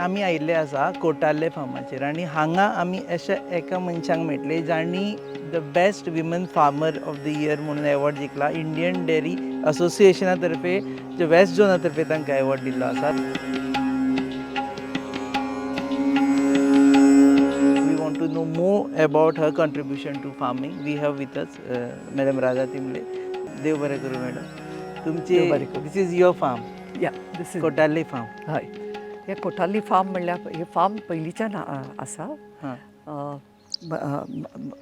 आमी आयिल्ले आसा कोटार्ले फार्माचेर आनी हांगा आमी अशा एका मनशाक मेळटले जाणी the best women farmer of the year म्हणून एवॉर्ड जिखला इंडियन डेअरी असोसिएशना तर्फे जे वेस्ट झोना तर्फे तांकां एवॉर्ड दिल्लो आसा. We want to know more about her contribution to farming. We have with us madam Radha Timble. देव बरें करूं मॅडम. तुमची दिस इज युअर फार्म. या दिस इज कोटार्ले फार्म. हय हे कोटार्ली फार्म म्हणल्यार हे फार्म पयलींच्यान आसा.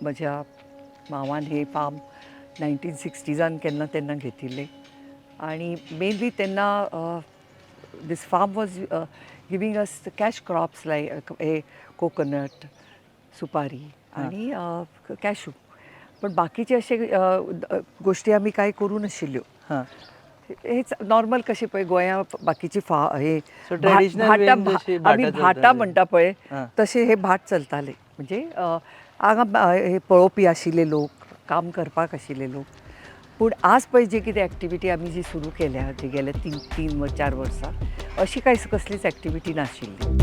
म्हज्या मावान हे फार्म 1960s केन्ना तेन्ना घेतिल्ले आनी मेनली तेन्ना this farm was giving us cash crops like हे कोकोनट सुपारी आनी कॅशू. पण बाकीचे अशे गोश्टी आमी कांय करूं नाशिल्ल्यो. हेच नॉर्मल कशें पळय गोंया बाकीची हे आमी भाटां म्हणटा पळय तशें हे भाट चलताले. म्हणजे हांगा हे पळोवपी आशिल्ले लोक, काम करपाक आशिल्ले लोक. पूण आज पळय जी कितें एक्टिविटी आमी जी सुरू केल्या जी गेल्या 3-4 वर्सां अशी कांय कसलीच एक्टिविटी नाशिल्ली.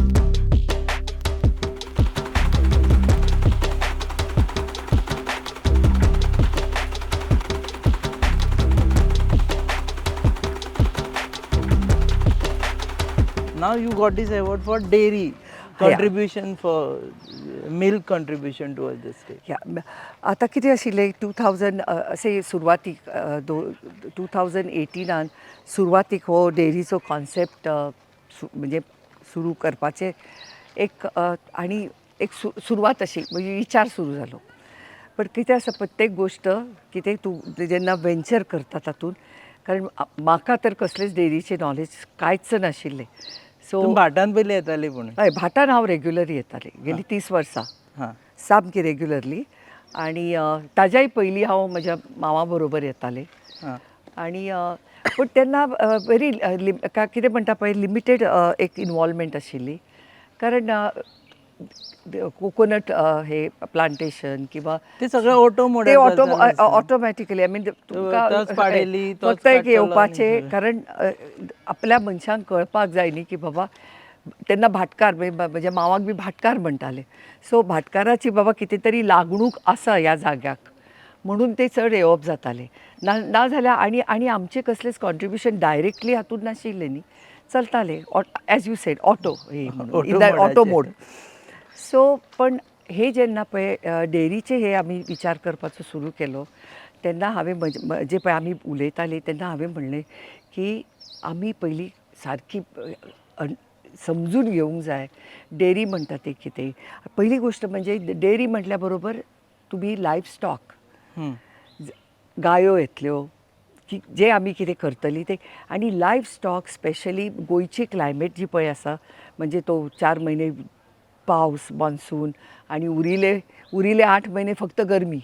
Now you got this award for dairy contribution, for milk contribution towards the state. आता कितें आशिल्लें 2000 अशें सुरवातीक 2018 सुरवातीक हो डेअरीचो कॉन्सेप्ट म्हणजे सुरू करपाचें एक आनी एक सुरवात अशी म्हणजे विचार सुरू जालो. पण कितें आसा प्रत्येक गोश्ट कितें तूं जेन्ना वेंचर करता तातूंत कारण म्हाका तर कसलेच डेअरीचे नॉलेज कांयच नाशिल्लें. सो भाटान पयलीं येताली पूण हय भाटान हांव रेग्युलर येतालें गेली 30 वर्सां सामकी रेग्युलरली. आनी ताज्याय पयलीं हांव म्हज्या मांवा बरोबर येतालें. आनी पूण तेन्ना वेरी कितें म्हणटा पळय लिमिटेड एक इनवॉल्वमेंट आशिल्ली. कारण कोकोनट हे प्लांटेशन किंवा ते सगळें ऑटोमॅटिकली आय मीन फक्त एक येवपाचें. कारण आपल्या मनशांक कळपाक जाय न्ही की बाबा तेन्ना भाटकार म्हज्या मांवाक बी भाटकार म्हणटाले. सो भाटकाराची बाबा कितें तरी लागणूक आसा ह्या जाग्याक म्हणून ते चड येवप जातालें. ना जाल्यार आनी आमचें कसलेंच कॉन्ट्रिब्युशन डायरेक्टली हातूंत नाशिल्लें न्ही. चलतालें as you said auto mode. So पण हे जेन्ना पळय डेअरीचे हे आमी विचार करपाचो सुरू केलो तेन्ना हांवें जे पळय आमी उलयतालीं तेन्ना हांवें म्हणलें की आमी पयलीं सारकी समजून घेवंक जाय डेअरी म्हणटा ते कितें. पयली गोश्ट म्हणजे डेअरी म्हटल्या बरोबर तुमी लायफ स्टॉक गायो येतल्यो की जे आमी कितें करतलीं ते. आनी लायफ स्टॉक स्पेशली गोंयची क्लायमेट जी पळय आसा म्हणजे तो 4 म्हयने पावस मॉन्सून आनी उरिले 8 म्हयने फक्त गरमी.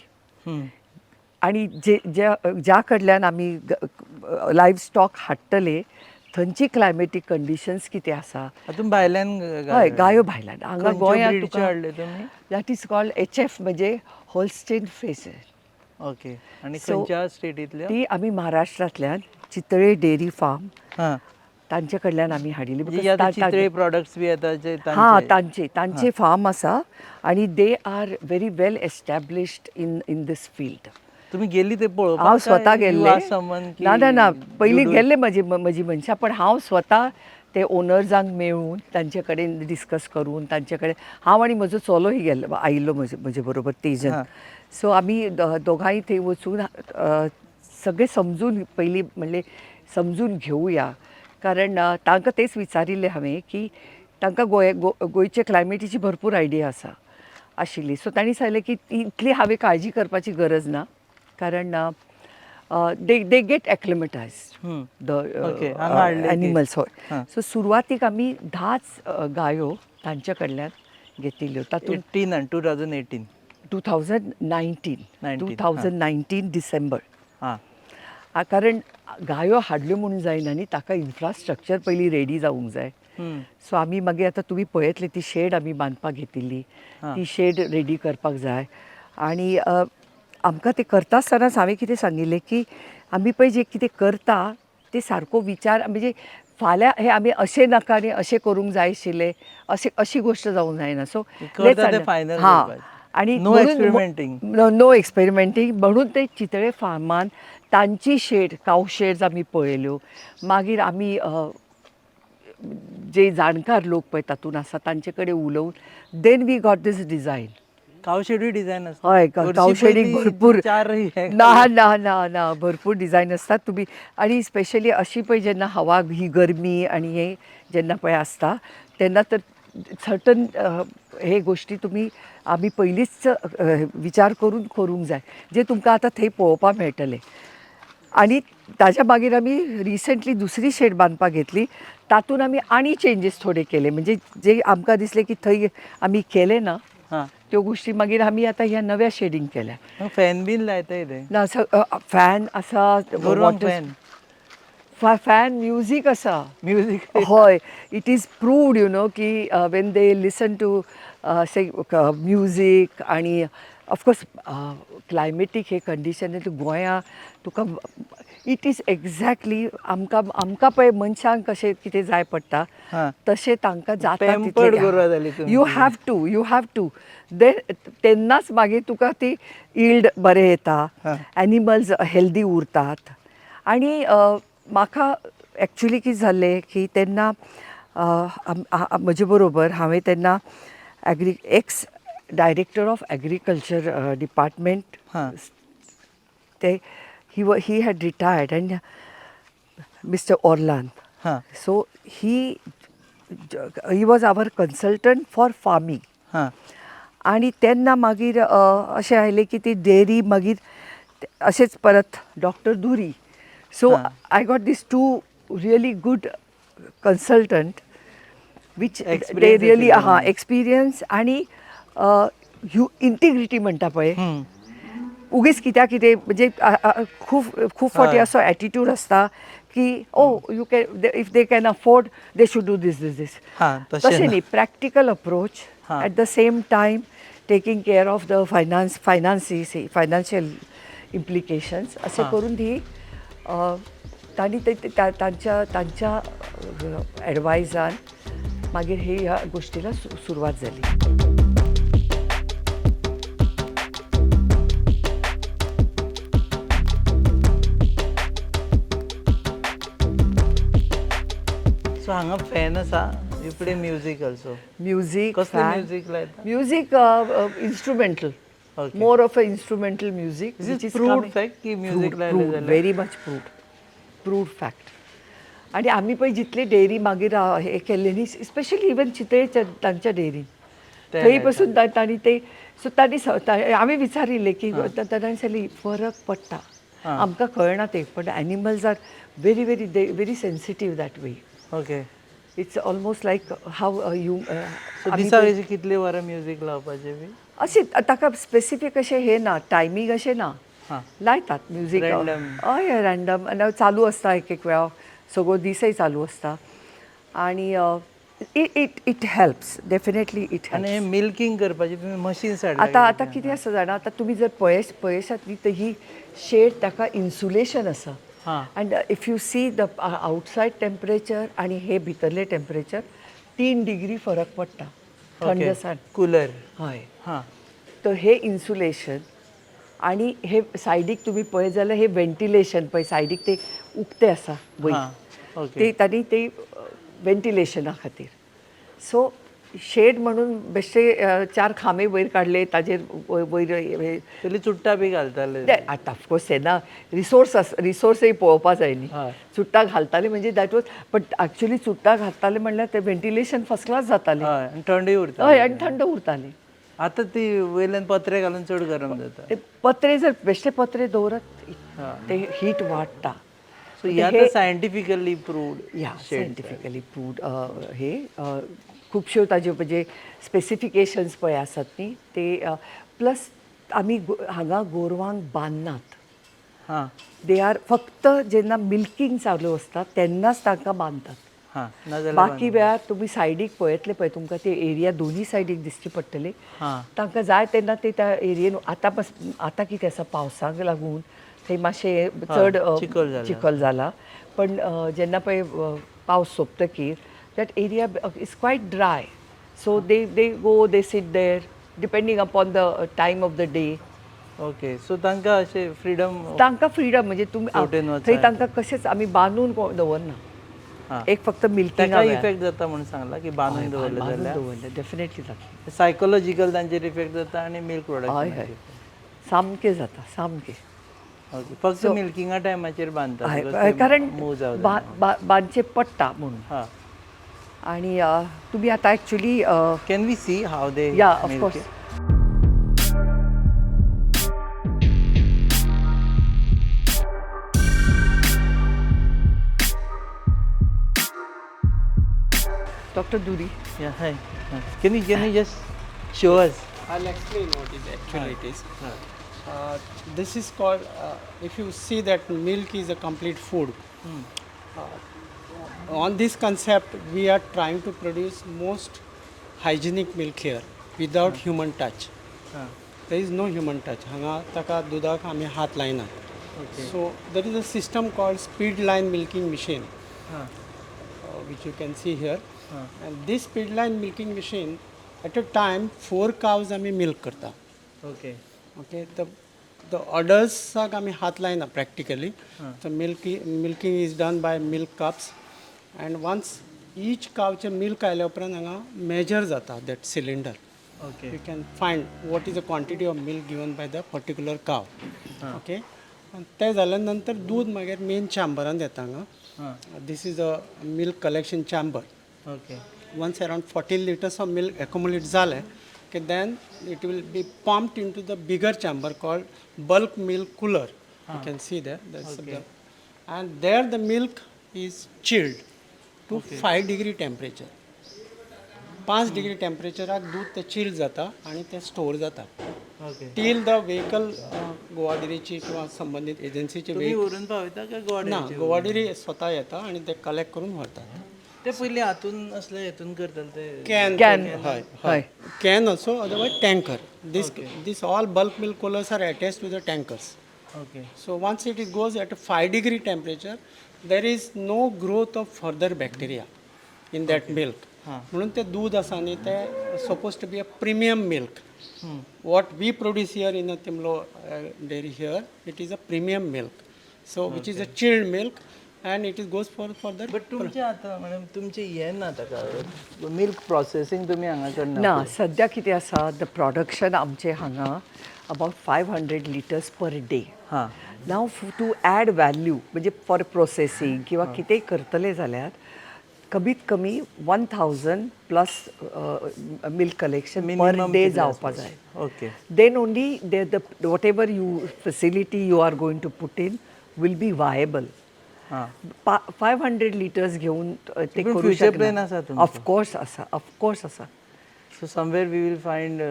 आनी ज्या कडल्यान आमी लायफ स्टॉक हाडटले थंयची क्लायमेटीक कंडिशन्स कितें आसा. भायल्यान हय गायो भायल्यान हांगा गोंयांत दॅट इज कॉल्ड HF म्हणजे होल्स्टेन फ्रिजियन. ओके. आनी खंयच्या स्टेटींतल्या ती आमी महाराष्ट्रांतल्यान चितळे डेअरी फार्म तांचे कडल्यान आमी हाडिल्ली. चितळे प्रॉडक्ट्स बी येता तांचे फार्म आसा आनी they are very well established in this field. तुमी गेल्ली ते पळोवपाक? हांव स्वता गेल्लें. ना पयलीं गेल्लें म्हजी मनशां. पण हांव स्वता ते ओनर्सांक मेळून तांचे कडेन डिस्कस करून तांचे कडेन हांव आनी म्हजो चलोय गेल्लो आयिल्लो म्हजे बरोबर तेजन. सो आमी दोगांय थंय वचून सगळें समजून पयलीं म्हणलें समजून घेवया. कारण तांकां तेच विचारिल्लें हांवें की तांकां गोंयचे क्लायमेटीची भरपूर आयडिया आशिल्ली. सो तांणी सांगलें की इतली हांवें काळजी करपाची गरज ना. कारण दे गेट एक्लिमेटायज्ड द एनिमल्स. हय. सो सुरवातीक आमी 10च गायो तांचे कडल्यान घेतिल्ल्यो. तातूंत 2019 डिसेंबर. कारण गायो हाडल्यो म्हणून जायना न्ही ताका इन्फ्रास्ट्रक्चर पयलीं रेडी जावंक जाय. सो आमी मागीर आतां तुमी पळयतले ती शेड आमी बांदपाक घेतिल्ली. ती शेड रेडी करपाक जाय. आनी आमकां ते करता आसतनाच हांवें कितें सांगिल्लें की आमी पळय जें कितें करता ते सारको विचार म्हणजे फाल्यां हे आमी अशें नाका आनी अशें करूंक जाय आशिल्लें अशी गोश्ट जावंक जायना. सो करता ते final करपाचें. आणि No experimenting. नो एक्सपेरिमेंटींग म्हणून ते चितळे फार्मान तांची शेड काव शेड्स आमी पळयल्यो. मागीर आमी जे जाणकार लोक पळय तातूंत आसा तांचे कडेन उलोवन then we got this design. कावशेडूय डिझायन असता. हय कावशेडीक भरपूर चार ना ना ना ना भरपूर डिझायन असतात तुमी. आणि स्पेशली अशी पळय जेन्ना हवा ही गरमी आणि हे जेन्ना पळय आसता तेन्ना तर सर्टन हे गोश्टी तुमी आमी पयलींच विचार करून करूंक जाय जे तुमकां आतां थंय पळोवपाक मेळटलें. आणि ताच्या मागीर आमी रिसंटली दुसरी शेड बांदपाक घेतली. तातूंत आमी आनी चेंजीस थोडे केले म्हणजे जे आमकां दिसलें की थंय आमी केले ना त्यो गोश्टी मागीर आमी आतां ह्या नव्या शेडींग केल्या. फॅन बीन लायताय ते ना फॅन आसा फॅन म्युजीक आसा म्युझिक हय. इट इज प्रूवड की वेन दे लिसन टू से म्युजीक आणि ऑफकोर्स क्लायमेटीक हे कंडिशन गोंया तुका इट इज एक्झॅक्टली आमकां पळय मनशांक कशें कितें जाय पडटा तशें तांकां जाता तितलें. यू हॅव टू तेन्नाच मागीर तुका ती इल्ड बरें येता, एनिमल्स हेल्दी उरतात. आणि म्हाका एक्चुली कितें जाल्लें की तेन्ना म्हजे बरोबर हांवें तेन्ना ex director of agriculture department ते he had retired and Mr. Orlan. So he was our consultant for farming. आणि तेन्ना मागीर अशें आयलें की ती डेअरी मागीर अशेंच परत doctor Dhuri. So I got these two really good consultant which they really experience आणि इंटिग्रिटी म्हणटा पळय उगीच कित्याक कितें म्हणजे खूब फावटी असो एटिट्यूड आसता की you can if they can afford they should do these तशें न्ही. Practical approach at the same time taking care of the financial implications अशें करून ती तांणी तांच्या एडवायजान मागीर ह्या गोश्टीला सुरवात जाली. सो हांगा फॅन आसा you play music also. Music कसलें म्युजीक लायता? Music instrumental more of a instrumental music. Proved fact की म्युजीक लायलें जाल्यार व्हेरी मच प्रूव्ड फॅक्ट. आणि आमी पळय जितले डेअरी मागीर हे केल्ले न्ही स्पेशली इवन चितळे तांच्या डेअरीन थंय पसून तांणी ते सो तांणी आमी विचारिल्लें की तांणी सांगलें फरक पडटा आमकां कळना ते but animals are very very very sensitive that way. Okay. It's almost like how you दिसा कितले वरां म्युजीक लावपाचें बी अशें ताका स्पेसिफीक अशें हे ना टायमींग अशें ना. लायतात म्युजीक हय रँडम आनी चालू आसता एक वेळा सगळो दिसय चालू आसता. आणि it helps definitely it helps. आनी मिल्किंग करपाचें तुमी मशीन्स आतां कितें आसा जाणा आतां तुमी जर पळयशात न्ही तर ही शेड ताका इन्सुलेशन आसा. and if you see the outside temperature आणि हे भितरले टेम्परेचर 3 डिग्री फरक पडटा थंडसाण कूलर. हय तर हे इन्सुलेशन आणि हे सायडीक तुम्ही पळय जाल्यार हे वेंटिलेशन पळय सायडीक ते उक्ते आसा वयर ते तांणी ते वेंटिलेशना खातीर. सो शेड म्हणून बेश्टे 4 खांबे वयर काडले ताजेर वयर चुट्टा बी घालताले आतां ऑफकोर्स तेन्ना रिसोर्सय पळोवपा जाय न्ही. चुट्टा घालताले म्हणजे दॅट वॉज बट एक्चुली चुट्टा घालताले म्हणल्यार ते वेंटिलेशन फर्स्ट क्लास जातालें थंडूय उरता. हय आनी थंड उरताली. आतां ती वयल्यान पत्रे घालून चड गरम जाता. पत्रे जर बेश्टे पत्रे दवरत ते हीट वाडटा. सो ह्या सायंटिफिकली प्रूव्ड. सायंटिफिकली प्रूव्ड हे खुबश्यो ताज्यो म्हणजे स्पेसिफिकेशन्स पळय आसात न्ही ते प्लस आमी हांगा गोरवांक बांदनात. दे आर फक्त जेन्ना मिल्किंग चालू आसता तेन्नाच तांकां बांदतात. बाकी वेळार तुमी सायडीक पळयतले पळय तुमकां ते एरिया दोनी सायडीक दिश्टी पडटले. तांकां जाय तेन्ना ते त्या एरियेन आतां कितें आसा पावसाक लागून थंय मातशें चड चिखल जाला पण जेन्ना पळय पावस सोंपतकीर that area is quite dry so they go they sit there depending upon the time of the day. Okay so तांकां अशें फ्रिडम तांकां फ्रिडम म्हणजे तुमी फोर्टेन वचून थंय तांकां कशेंच आमी बांदून दवरना. हां एक फक्त मिल्किंग ताका इफेक्ट जाता म्हणून सांगला की बांदून दवरले जाल्यार दवरलें डेफिनेटली जाता. सायकोलॉजिकल तांचेर इफेक्ट जाता आनी मिल्क हय प्रोडक्ट हय सामकें जाता सामकें. ओके फक्त मिल्किंगा टायमाचेर बांदता हय कारण मूव जावं बांदचें पडटा म्हणून. हां आणि तुमी आतां एक्चुली कॅन वी सी हाव दे या ऑफकोर्स डॉक्टर दुरी. Yeah, hi. Can you just show us? I'll explain what is actually it is. This is called, if you see that milk is a complete food. On this concept, we are trying to produce most hygienic milk here without human touch. There is no human touch. Hanga taka dudak ame hath laina. So there is a system called speed line milking machine, which you can see here. And this speed line milking machine, at a time 4 cows आम्ही milk करता. Okay. Okay, the orders sak आम्ही हात लायना practically. The milking is done by milk cups, and once each cowचे milk आयल्या उपरांत हांगा measure जाता that cylinder. Okay. You can find what is the quantity of milk given by the particular cow. Okay. And ते जाल्या नंतर दूध मागीर main chamberan येता हांगा. This is a milk collection chamber. Okay. Once around 14 liters of milk accumulate zale, okay, then it will be pumped into the bigger chamber called bulk milk cooler. You can see there. And there the milk is chilled to 5 degree temperature. 5 degree temperature दूध ते chill जाता आणि ते store जाता. Okay. Till the vehicle Goa डेअरीची किंवा संबंधित एजन्सीचे तुम्ही उरून पावयता का गोवाडे ना गोवा डेअरी स्वतः येता आणि ते कलेक्ट करून व्हरतात. ते पयलीं हातून असले हेतून करताले ते Can. Hi. Can also, otherwise tanker. This all bulk milk coolers are attached to the tankers. Okay. So once it goes at a 5 degree temperature, there is no growth of further bacteria in that milk. म्हणून ते दूध आसा न्ही ते supposed to be a premium milk. What we produce here in a Timlo dairy here, it is a premium milk. So which is a chilled milk. And it is goes for further. But तुमचे आतां madam तुमचे हें ना ताका milk processing तुमी हांगा करना ना सद्या कितें आसा द प्रोडक्शन आमचें हांगा अबाउट 500 लिटर्स पर डे. हां नाव टू ॲड व्हॅल्यू म्हणजे फॉर प्रोसेसिंग किंवा कितेंय करतले जाल्यार कमीत कमी 1000 plus milk collection per day जावपा जाय. Okay. Then only the whatever you facility you are going to put in will be viable. 500 litres घेऊन ते करू फ्युचर प्लॅन आसा तुमचो? ऑफकोर्स आसा. So somewhere we will find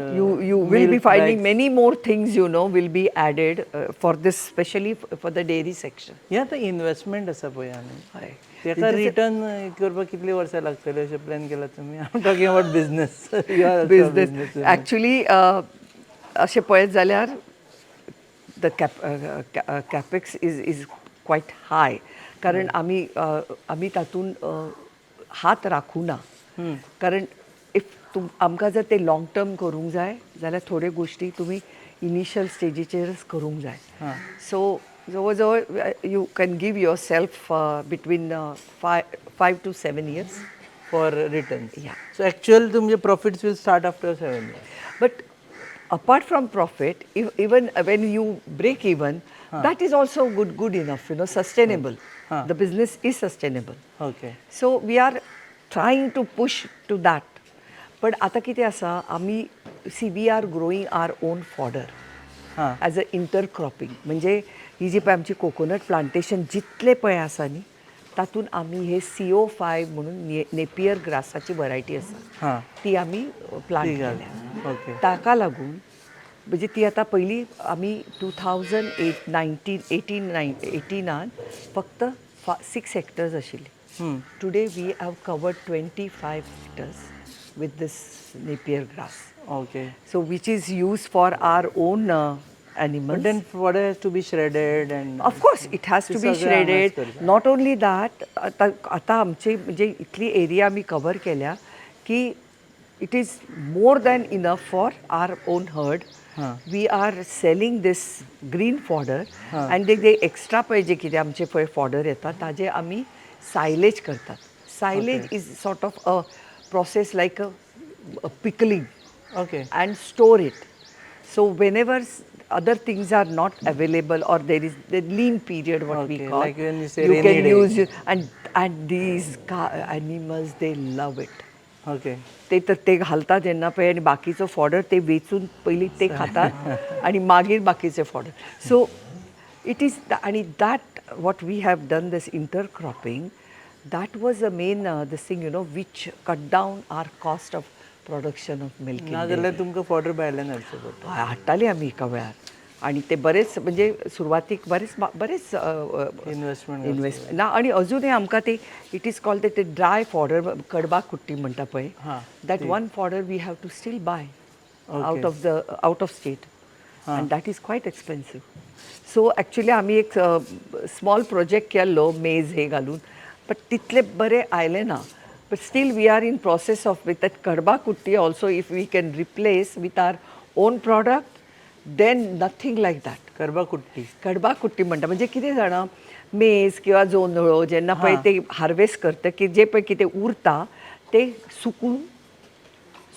You will be finding many more things will be added for this, especially for the dairy section. हें आतां investment आसा पळय आमी हय. तेका रिटर्न करपाक कितलीं वर्सां लागतली अशें प्लॅन केला तुमी? I am talking about business. Business actually अशें पळयत जाल्यार द कॅपेक्स इज क्वायट हाय कारण आमी तातूंत हात राखूं ना. कारण इफ आमकां जर ते लाँग टर्म करूंक जाय जाल्यार थोड्यो गोश्टी तुमी इनिशियल स्टेजीचेरच करूंक जाय. सो जवळ जवळ you can give yourself between 5 to 7 years for return. Yeah. So actual तुमचे profits will start after 7 years. But apart from profit, even when you break even, that is also good enough, sustainable. The business is sustainable. Okay. So we are trying to push to that. But आता कितें आसा आमी we are growing our own fodder as a intercropping. म्हणजे ही जी पळय आमची coconut plantation जितले पळय आसा न्ही तातूंत आमी हे CO5 म्हणून नेपियर ग्रासाची व्हरायटी आसा ती आमी प्लांट केल्या. ओके. ताका लागून म्हणजे ती आतां पयलीं आमी 2018 फक्त 6 hectares आशिल्ली. Today we have covered 25 hectares with this napier grass. Okay. So which is used for our own But animals. then fodder has to be shredded and Of course, it has to ते be सगळं आम्हाच shredded. करतो. Not only that, आता आमचे म्हणजे इतली area आम्ही cover केल्या की it is more than enough for our own herd. We are selling this green fodder and जे एक्स्ट्रा पळय जे कितें आमचे पळय फॉडर येता ताजे आमी सायलेज करतात. Silage is sort of a process like a pickling Okay. and store it. So whenever other things are not available or there is the lean period, what we Okay, call, like when you say you rainy can day. use it, and these animals they love it. Okay. ते तर ते घालतात जेन्ना पळय आणि बाकीचो fodder ते वेचून पयलीं ते खातात आणि मागीर बाकीचे फॉडर. सो इट इज आणि that what we have done this intercropping that was a main this thing which cut down our cost of production of milk. नाजाल्यार तुमकां फॉडर भायल्यान हाडचो पडटा. हाडटालीं आमी एका वेळार आणि ते बरेच म्हणजे सुरवातीक बरेच इन्व्हेस्टमेंट ना आणि अजूनय आमकां ते इट इज कॉल्ड ते ड्राय फॉडर कडबा कुट्टी म्हणटा पळय that one fodder we have to still buy out of state and that is quite expensive. So actually आमी एक स्मॉल प्रोजेक्ट केल्लो मेज हे घालून बट तितले बरे आयले ना. But still we are in process of with that kadba kutti also if we can replace with our own product then nothing like that. करबा कुट्टी. कडबा कुट्टी म्हणटा म्हणजे कितें जाणा मेज किंवा जोंधळो जेन्ना पळय ते हार्वेस्ट करता की जे पळय कितें उरता ते सुकून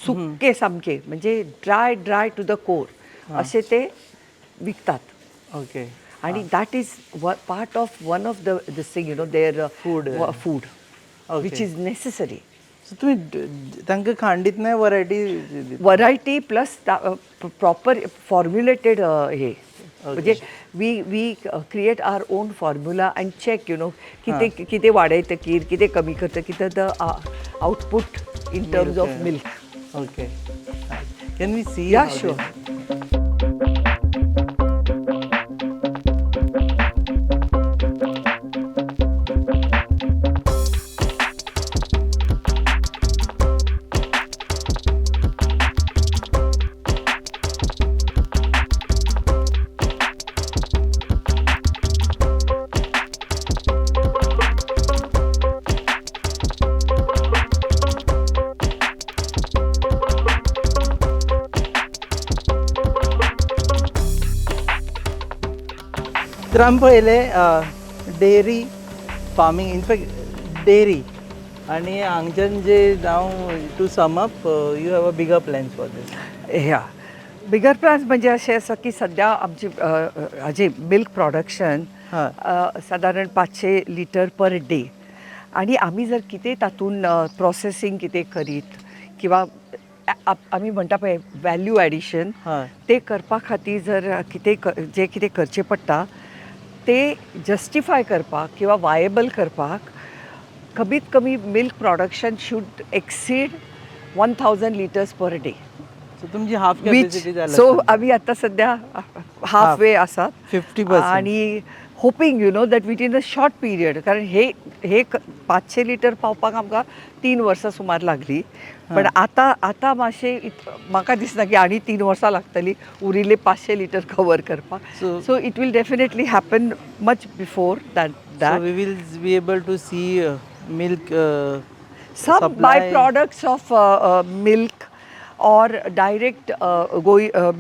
सुक्के सामके म्हणजे ड्राय टू द कोर असे ते विकतात. ओके. आणि that is part of one of the this thing their food which is necessary. So तुम्ही तांकां खांडीतनाय व्हरायटी प्लस प्रॉपर फॉर्म्युलेटेड हे म्हणजे we create our own formula and check कितें कितें वाडयतकीर कितें कमी करतकीर the output in terms of milk. Okay. Can we see? Yeah sure. तर आमी पळयले डेअरी फार्मींग इनफॅक्ट डेअरी आणि हांगच्यान जे हांव to sum up you have a bigger plans for this. Yeah bigger plans म्हणजे अशें आसा की सद्या आमचे हाजे मिल्क प्रोडक्शन सादारण 500 लिटर पर डे आणि आमी जर कितें तातूंत प्रोसेसींग कितें करीत किंवा आमी म्हणटा पळय वॅल्यू एडिशन ते करपा खातीर जर कितें जे कितें करचें पडटा ते जस्टिफाय करपाक किंवा वायेबल करपाक कमीत कमी milk production should exceed 1000 litres per day. So तुमची हाफ कॅपॅसिटी जाल्या. सो आमी आतां सद्या हाफ वे आसात 50%. आणि hopping that with in a short period कारण हे 500 लिटर पावपाक आमकां 3 वर्सां सुमार लागली. पण आतां मातशें म्हाका दिसना की आनी 3 वर्सां लागतली उरिल्ले 500 लिटर कवर करपाक. So it will definitely happen much before that. So we will be able to see milk some supply. byproducts of milk or direct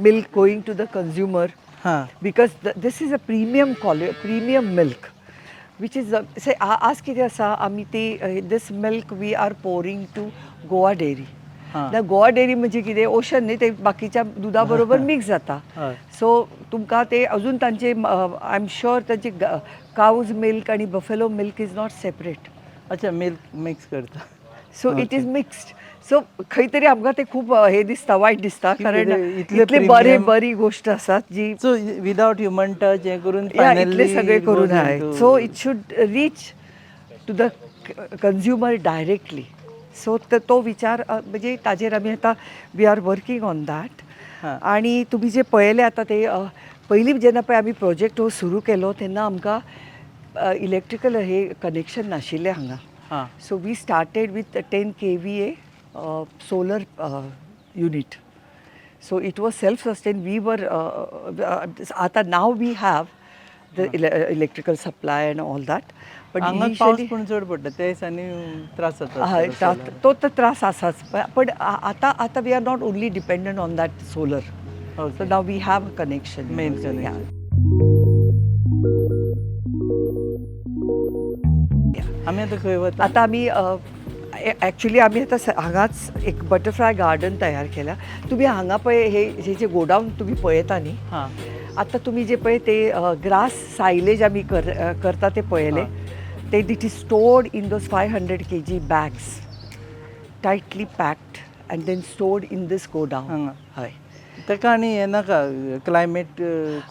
milk going to the consumer. Because this is a premium milk which is say आज कितें आसा आमी ती this milk we are pouring to Goa Dairy. Goa dairy म्हणजे कितें ocean न्ही ते बाकीच्या दुधा बरोबर मिक्स जाता. सो तुमकां ते अजून तांचे आय एम शुअर तांची काउज मिल्क आणि buffalo milk is not separate. अच्छा मिल्क मिक्स करता. So it is mixed. So खंय तरी आमकां ते खूप हे दिसता वायट दिसता कारण इतले इतली बरी गोष्ट आसात जी सो विदाउट ह्युमन टच हे करून इतले सगळे करून आहे. So it should reach to the consumer directly. So तो विचार म्हणजे ताजेर आमी आतां we are working on that. आणि तुम्ही जे पळयले आता ते पयलीं जेन्ना पळय आमी प्रोजेक्ट हो सुरू केलो तेन्ना आमकां इलेक्ट्रिकल हे कनेक्शन नाशिल्लें हांगा. So we started with 10 kVA solar unit. So it was self-sustained. We were, आता now we have the electrical supply and all that. But हांगा पावस initially, पण चड पडटा त्या दिसांनी त्रास जाता हय, आसतलो solar. तो तर त्रास असाच पण आता we are not only dependent on that solar. So Okay. Now we have a connection. Main connection. आमी आतां खंय वता? आता आम्ही ॲक्च्युली आम्ही आता हांगाच एक बटरफ्लाय गार्डन तयार केला. तुम्ही हांगा पळय हे जे गोडाऊन तुम्ही पळयता न्ही, हां. आता तुम्ही जे पळय ते ग्रास सायलेज आम्ही करता ते पळयले. ते it is stored in those 500 kg bags, tightly packed and then stored in this godown. हांगा. हय. ताका आनी हें नाका क्लायमेट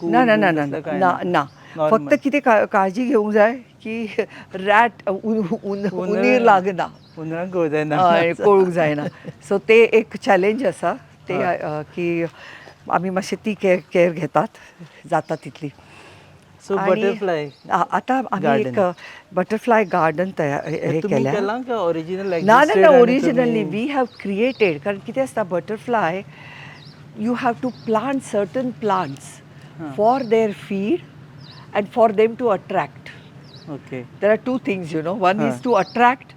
ना ना ना ना ना ना फक्त कितें काळजी घेवंक जाय की रॅट उंदीर लागना, उन्हाळ्यात गळ जायना. कळूंक जायना. सो ते एक चॅलेंज आसा ते की आमी मातशी ती केअर घेतात जाता तितली. सो आणि बटरफ्लाय आता आम्ही एक बटरफ्लाय गार्डन तयार हे तुम्ही केल्या. केलां का ओरिजिनल ना ना ना ओरिजिनली वी हॅव क्रिएटेड. कारण कितें आसता butterfly you have to plant certain plants for their feed and for them to attract. Okay. There are two things, you know. One is to attract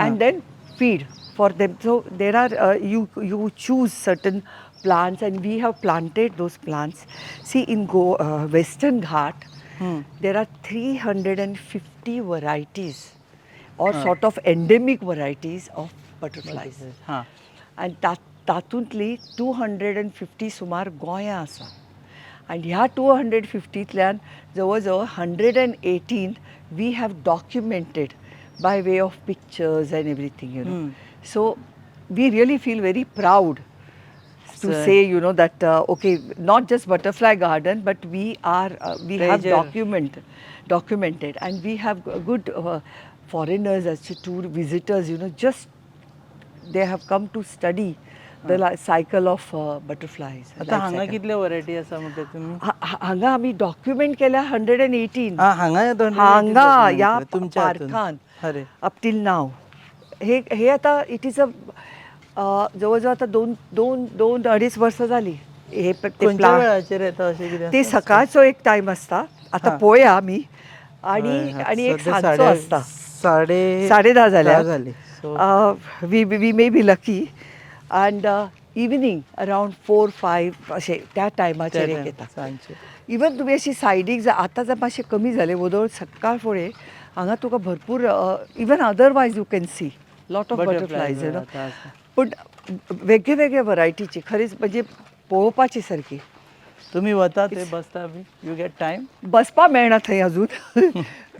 and then feed for them. So there are you choose certain plants and we have planted those plants. See in Western Ghat, there are 350 varieties or sort of endemic varieties of butterflies. हां. आणि तातूंतली 250 सुमार गोंयां आसा. आनी ह्या 250तल्यान जवळ जवळ 118 we have documented by way of pictures and everything, you know. So we really feel very proud to say, you know, that okay, not just butterfly garden, but we have documented, and we have good foreigners as tour visitors, you know, just they have come to study the cycle of butterflies. आता हांगा कितले variety आसा म्हणटा तुमी? हांगा आमी document केल्या 118. हांगा हांगा या तुमच्या पार्कान अरे अप टील नाव. हे आता इट इज अ जवळजवळ आता दोन अडीच वर्ष झाली हे कोणत्या वेळाचेर येता अशें कितें? ते सकाळचो एक टायम असता. आता पळोवया आमी. आणि एक सांजचो असता. 10:30 जाल्या. We may be lucky. And evening around 4-5 अशें त्या टायमाचेर एक येता. इवन तुमी अशी सायडीक आतां जर मातशें कमी जालें वोदोळ सकाळ फुडें हांगा तुका भरपूर even otherwise you can see lot of butterflies, you know. पूण वेगळे वेगळे वरायटीची खरीच म्हणजे पळोवपाची सारकी. तुम्ही वता ते बसता बी? You get time? बसपा मेळना थंय अजून.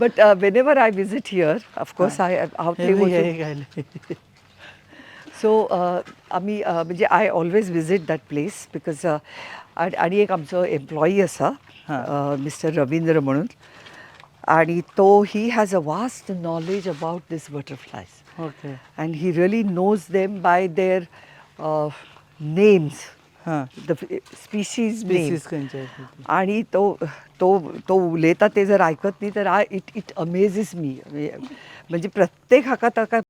But whenever I visit here of course हांव थंय. सो आमी म्हणजे I always visit that place because आणि एक आमचो एम्प्लॉई आसा मिस्टर रवींद्र म्हणून. आणि तो he has a vast knowledge about these butterflies. Okay. And he really knows them by their names, the species names. आणि तो उलयता ते जर ऐकत न्ही तर इट अमेझीस मी. म्हणजे प्रत्येक हाका ताका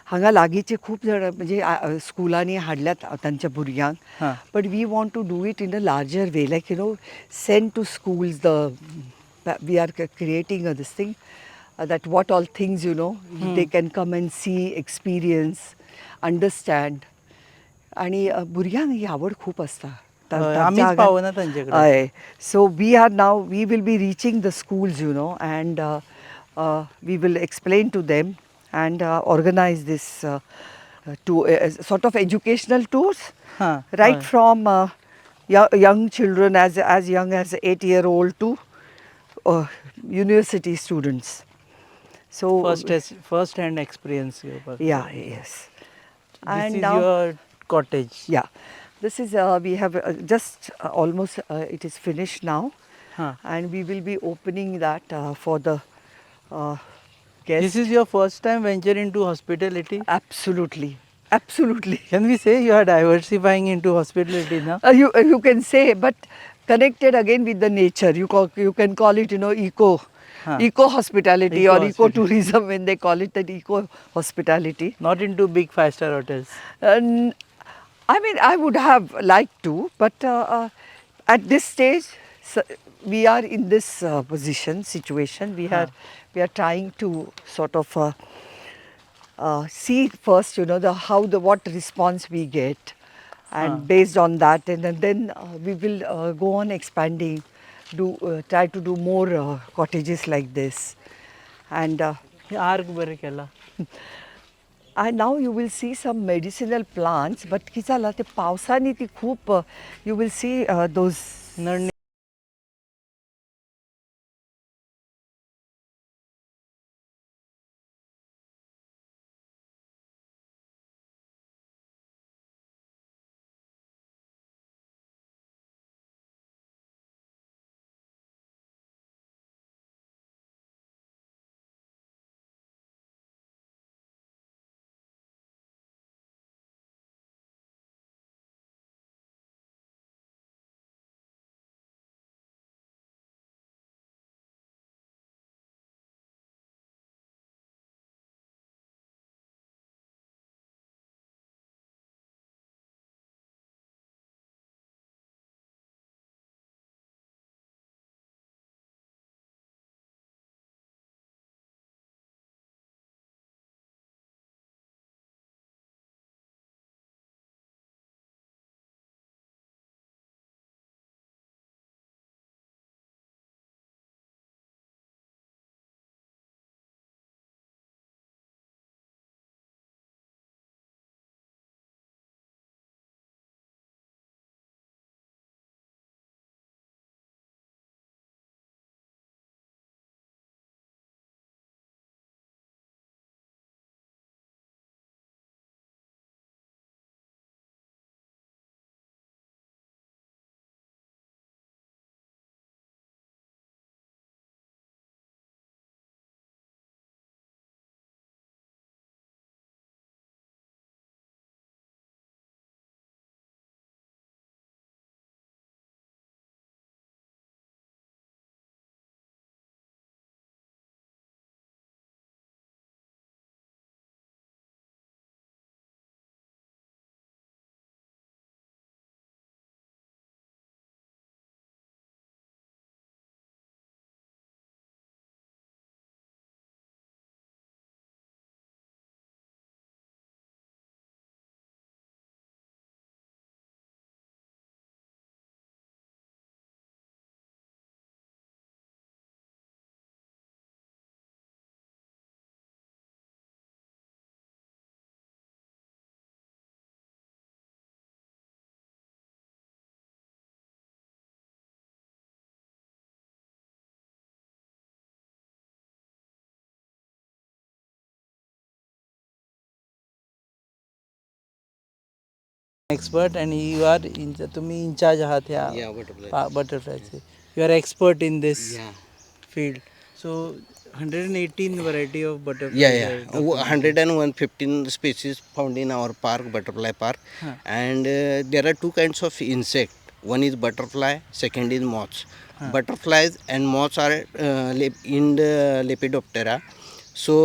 हांगा लागींचे खूब जाण म्हणजे स्कुलांनी हाडल्यात तांच्या भुरग्यांक. But we want to do it in a larger way, like you know send to schools we are creating a this thing that what all things, you know, they can come and see, experience, understand. आणि भुरग्यांक ही आवड खूप असता. आमीच पावना तांचे हय. So we will be reaching the schools, you know, and we will explain to them and organize this to sort of educational tours, Huh, right huh. from young children as young as 8-year-old to university students. So First hand experience you were yeah, having. yes. This And is now, your cottage. yeah, this is we have just almost it is finished now, Huh. and we will be opening that for the uh, This guests. is your first time venture into hospitality. Absolutely, absolutely. Can we say you are diversifying into hospitality now? You can say, but connected again with the nature. You can call it, Huh. eco hospitality or Eco eco hospitality. tourism when they call it that eco hospitality. Not into big 5-star hotels. And I mean, I would have liked to, but at this stage, we are in this situation. We are trying to sort of see first, what response we get, and Huh. based on that, and then we will go on expanding, try to do more cottages like this, and. हे arc बरे केला. And now you will see some medicinal plants, but किसाला ते पावसाने ती खूप you will see those. नडणी. Expert and you are in तुम्ही in charge आहात Yeah, butterfly. butterflies. You are expert in this Yeah. field. So 118 variety of butterflies. Yeah, yeah. are documented. 115 species found in our park, butterfly park. Huh. And there are two kinds of insect. One is butterfly, second is moths. Butterflies and moths are in the Lepidoptera. So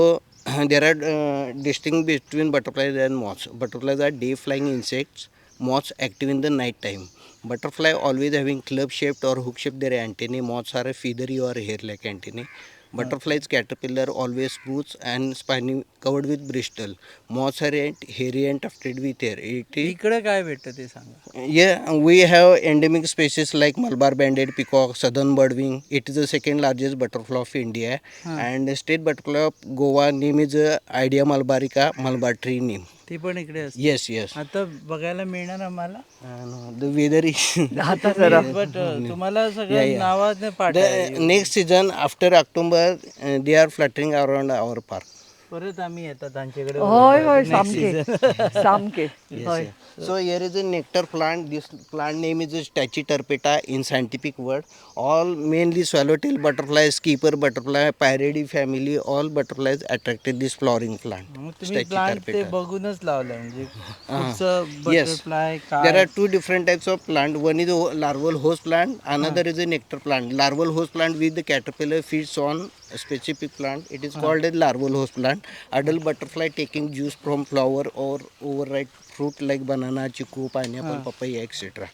there are distinct between butterflies and moths. Butterflies are day flying insects, moths active in the night time. Butterfly always having club shaped or hook shaped their antennae. Moths are a feathery or hair like antennae. Butterflies caterpillar always smooth and spiny covered with bristle. Moths are hairy and tufted with hair. It is, इकडे काय भेटतं ते सांगा. yeah, we have endemic species like Malabar banded peacock, southern birdwing. It is the second largest butterfly of India, and state butterfly of Goa name is Idea malabarica, Malabar tree name. ती पण इकडे असते. Yes, yes. आता बघायला मिळणार आम्हाला. And the weather is आता जरा बट तुम्हाला Yeah, सगळं yeah. नावाने पाठ the आहे. next season after October they are fluttering around our park. परत आम्ही येतात त्यांच्याकडे. होय होय Next सामके season. सामके Yes, होय. yes. So here is a nectar plant. This plant name is Stachyterpeta in scientific word. All mainly swallowtail butterflies, keeper butterfly, Pyrrhidae family, all butterflies attracted this flowering plant. मग तुम्ही plant ते Stachyterpeta. बघूनच लावलं म्हणजे कुठचं Yes. Butterfly There काय. are two different types of plant. One is a larval host plant, another is a nectar plant. Larval host plant with the caterpillar feeds on a specific plant. It is called a larval host plant. Adult butterfly taking juice from flower or overripe fruit like banana, chiku, pineapple, papaya, etc.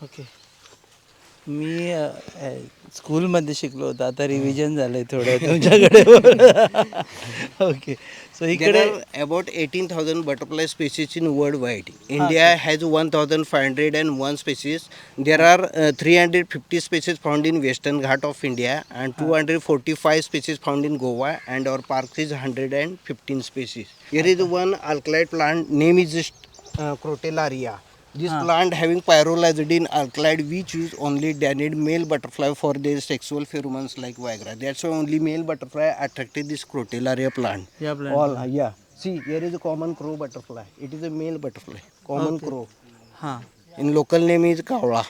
Okay. मी स्कूलमध्ये शिकलो होतो, आता revision झालंय थोडं तुमच्याकडे. Okay. So There इकडे are about 18,000 butterfly species in worldwide. India has 1,501 species. There are 350 species found in Western Ghat of India and 245 species found in Goa, and our park is 115 species. Here is one alkaloid plant name is Crotalaria. This plant having pyrrolizidine alkaloid which use only danid male butterfly for their sexual pheromones like Viagra. That's why only male butterfly attracted this Crotalaria plant. या plant. All, yeah. See, here is a common crow butterfly. It is a male butterfly. Common crow. हां. In local name is Kavla.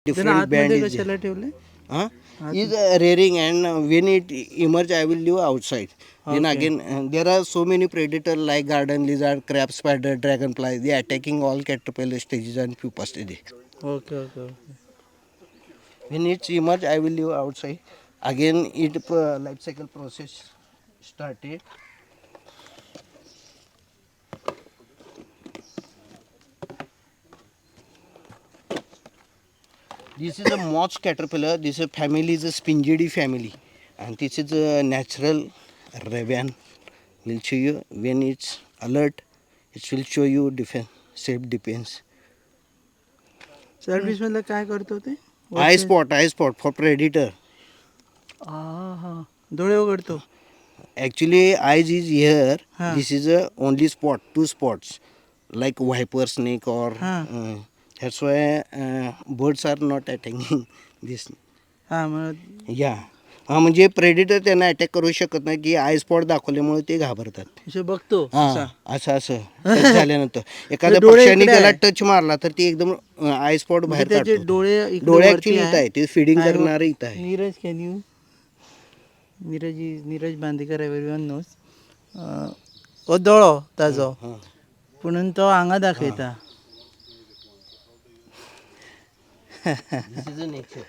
Different band आतमध्ये is there. कशाला ठेवले. Huh? Is rearing, and when it emerge, I will leave outside. Then Okay. again, there are so many predators like garden lizard, crab spider, dragonfly. They are attacking all caterpillar stages and pupa stages. Okay okay okay. When it emerge, I will leave outside. Again, it life cycle process started. This is a moth caterpillar. This is family is a Spingidae family, and this is a natural raven. Will show you when it's alert. It will show you different self defense. Service मधलं काय करतो ते. Eye spot for predator. हां. डोळे उघडतो. Actually, eyes is here. Huh. This is a only spot, two spots, like viper, snake, or Huh. that's why birds are not attacking this. हां मग Yeah. हा म्हणजे प्रेडिटर त्यांना अटॅक करू शकत नाही की आय स्पॉट दाखवल्यामुळे ते घाबरतात. असे बघतो. हा असं असं touch झाल्यानंतर एखाद्या डोळे पक्ष्याने इकडे त्याला आहे. टच मारला तर ते एकदम आय स्पॉट बाहेर त्याचे काढतो. डोळे इकडे डोळे वरती ऍक्च्युली इथं आहे ते फिडिंग आहे. करणार इथं आहे. Neeraj can you. Neeraj Bandekar everyone knows. हो दोळो ताजो. पुणून तो हांगा दाखयता. This is a nature.